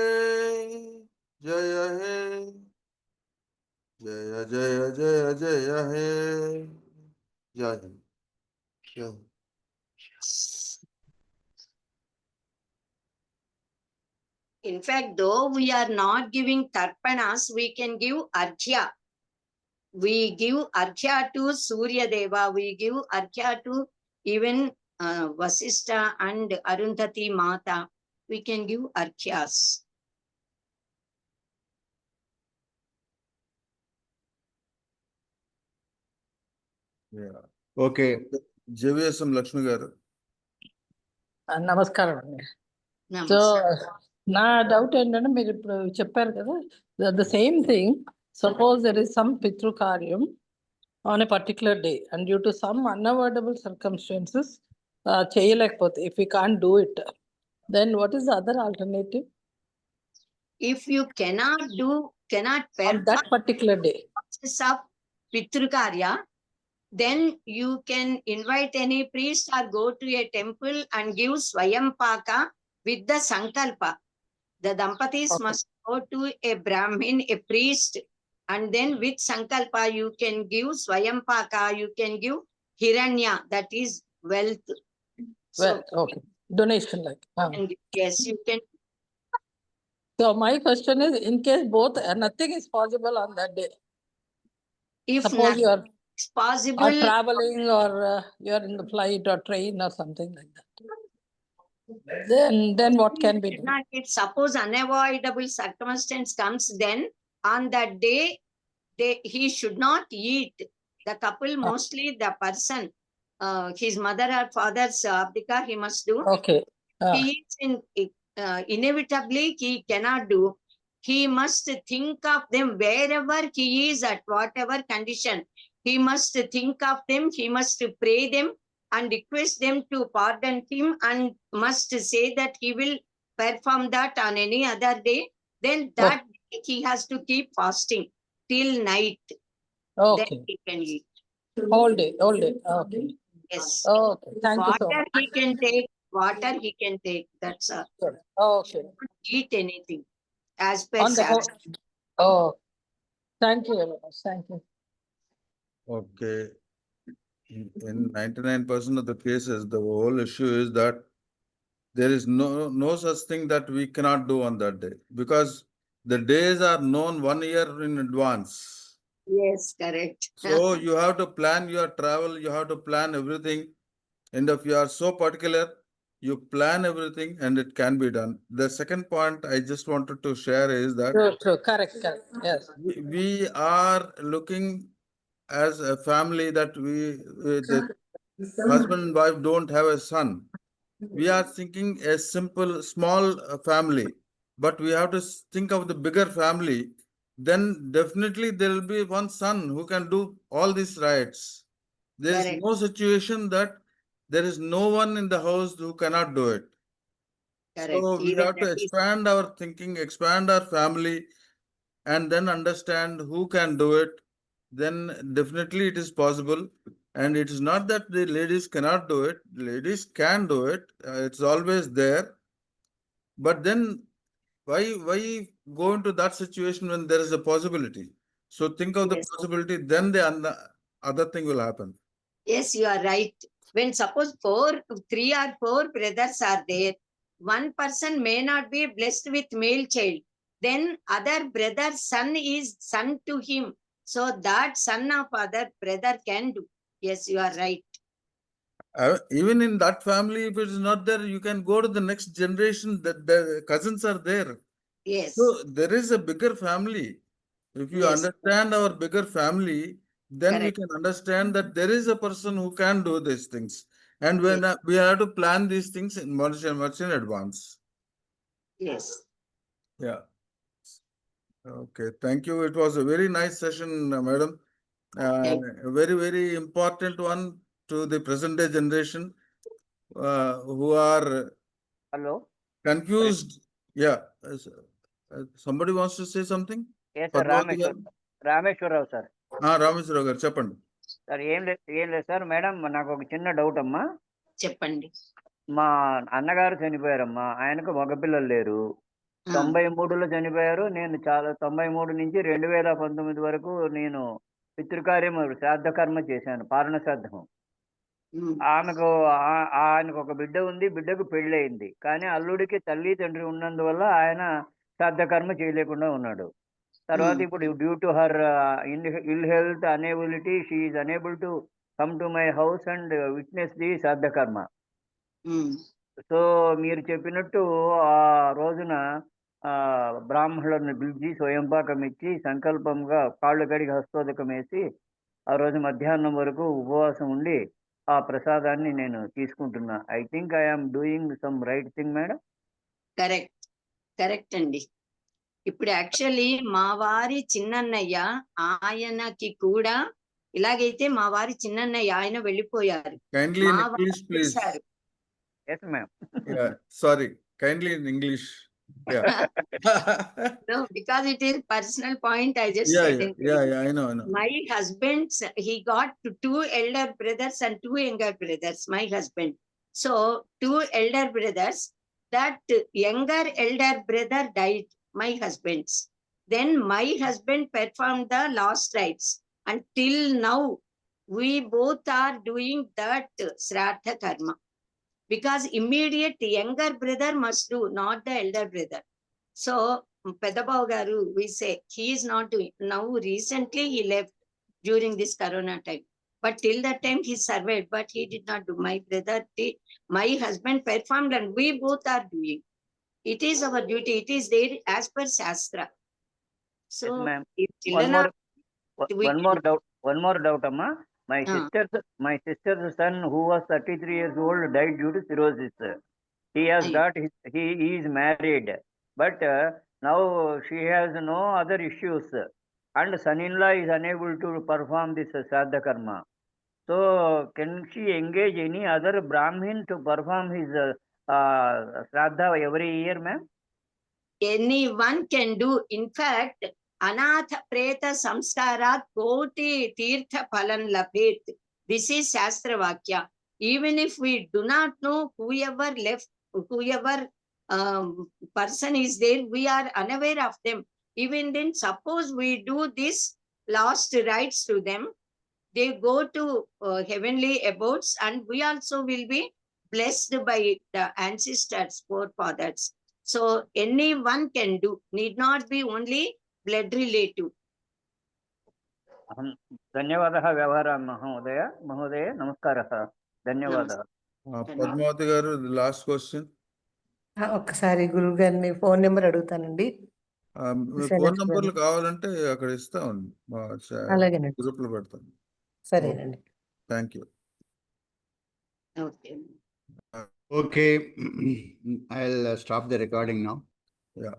जय हे जय जय जय जय हे जय जय. In fact, though we are not giving tarpanas, we can give arghya. We give arghya to Surya Deva, we give arghya to even Vasistha and Arundhati Mata. We can give arghyas. Yeah. Okay. JVSM Lakshmi garu. నమస్కారం అండి. So Namaskar. నా doubt ఏంటంటే మీరు ఇప్పుడు చెప్పారు కదా the same thing suppose there is some పితృకార్యం on a particular day and due to some unavoidable circumstances చేయలేకపోతే if you can't do it then what is the other alternative If you cannot on perform that particular day? process of Pitrukarya, then you can invite any priest or go to a temple and give Swayampaka with the Sankalpa. The Dampatis Okay. must go to a Brahmin, a priest, and then with Sankalpa you can give Swayampaka, you can give Hiranya, that is wealth. Well, okay, donation like. And yes, you can. So my question is, in case both nothing is possible on that day, If suppose nothing you are is possible, traveling or you are in the flight or train or something like that, then what can be done? if suppose unavoidable circumstance comes, then on that day, he should not eat. The couple, mostly the person, his mother or father's abdika, he must do. Okay. He is inevitably he cannot do. He must think of them wherever he is, at whatever condition. He must think of them, he must pray them and request them to pardon him, and must say that he will perform that on any other day. Then that day he has to keep fasting till night. Then Okay. he can eat. Whole day. Okay. Yes. Okay. Thank you so Water much. he can take, water he can take. That's all. Good. Okay. Eat anything as per On the whole. Shastra. Oh, thank you very much. Thank you. Okay. In 99% of the cases, the whole issue is that there is no such thing that we cannot do on that day, because the days are known 1 year in advance. Yes, correct. So you have to plan your travel, you have to plan everything. And if you are so particular, you plan everything and it can be done. The second point I just wanted to share is that True. Correct. Yes. we are looking as a family that husband and wife don't have a son. We are thinking a simple, small family, but we have to think of the bigger family. Then definitely there will be one son who can do all these rights. There is Correct. no situation that there is no one in the house who cannot do it. Correct. So we Even have to that is expand our thinking, expand our family, and then understand who can do it. Then definitely it is possible. And it is not that the ladies cannot do it. Ladies can do it. It's always there. But then why go into that situation when there is a possibility? So think of the Yes. possibility, then the other thing will happen. Yes, you are right. When suppose 3 or 4 brothers are there, one person may not be blessed with male child. Then other brother's son is son to him. So that son of other brother can do. Yes, you are right. Even in that family, if it is not there, you can go to the next generation. That the cousins are there. Yes. So there is a bigger family. If you Yes. understand our bigger family, then we Correct. can understand that there is a person who can do these things. And when Yes. we have to plan these things in much in advance. Yes. Yeah. Okay. Thank you. It was a very nice session, madam. Thank A very, very important one to the present day generation who are Hello. confused. Yeah. Somebody wants to say something? Yes, sir. Padmavati garu? Rameshwar Rao sir. Rameshwara garu, చెప్పండి. Sir ఏం లేదు sir. Madam నాకు ఒక చిన్న doubt అమ్మా. చెప్పండి. మా అన్నగారు చనిపోయారమ్మా. ఆయనకు మగపిల్లలు లేరు. ఆ, 93లో చనిపోయారు. నేను 93 నుంచి 2019 వరకు నేను పితృకార్యం శ్రాద్ధ కర్మ చేశాను. పారణ శ్రాద్ధం. ఉమ్, ఆయనకు ఒక బిడ్డ ఉంది. బిడ్డకు పెళ్ళయింది. కానీ అల్లుడికి తల్లి తండ్రి ఉన్నందువల్ల ఆయన శ్రాద్ధ కర్మ చేయలేకుండా ఉన్నాడు. తర్వాత ఇప్పుడు due to her ill health inability she is unable to come to my house and witness the shraddha karma. Um, so మీరు చెప్పినట్టు ఆ రోజున బ్రాహ్మణులను పిలిచి స్వయంపాకం ఇచ్చి సంకల్పంగా కాళ్ళు కడిగి హస్తోదకం వేసి ఆ రోజు మధ్యాహ్నం వరకు ఉపవాసం ఉండి ఆ ప్రసాదాన్ని నేను తీసుకుంటున్నా. I think I'm doing some right thing madam. Correct. Correct అండి. ఇప్పుడు యాక్చువల్లీ మా వారి చిన్నన్నయ్య ఆయనకి కూడా ఇలాగైతే మా వారి చిన్నన్నయ్య ఆయన వెళ్ళిపోయారు. Kindly in మా English, వారు please. చేశారు. Yes ma'am. Yeah, sorry. Kindly in English. Yeah. No, because it is personal point, I just Yeah, said yeah, in yeah, yeah, I know. my husband, he got 2 elder brothers and 2 younger brothers, my husband. So 2 elder brothers, that younger elder brother died, my husband's. Then my husband performed the last rites. Until now, we both are doing that Shraddha Karma. Because immediate younger brother must do, not the elder brother. So Pedabavu garu, we say he is not doing. Now recently he left during this corona time. But till that time he survived, but he did not do. My brother did. My husband performed and we both are doing. It is our duty. It is there as per Shastra. So Yes, ma'am. if children are, we One more doubt, amma. My sister's son, who was 33 years old, died due to cirrhosis. He has Aye. got he is married, but now she has no other issues, and son-in-law is unable to perform this Shraddha Karma. So can she engage any other Brahmin to perform his Shraddha every year, ma'am? anyone can do. In fact, Anatha Preta Samskarat Koti Tirtha Phalan Labhet. This is Shastra Vakya. Even if we do not know whoever person is there, we are unaware of them. Even then, suppose we do this last rites to them, they go to heavenly abodes, and we also will be blessed by the ancestors, forefathers. So anyone can do, need not be only blood relative. ధన్యవాదः వ్యవహార మహోదయ నమస్కారः ధన్యవాదः. Padmavati garu, the last question. ఒకసారి గురువు గారిని phone number అడుగుతానండి. Phone నంబర్లు కావాలంటే అక్కడ ఇస్తామండి. అలాగేనండి. గ్రూప్ లో పెడతాను. సరేనండి. Thank you. Okay. Okay, I'll stop the recording now. Yeah.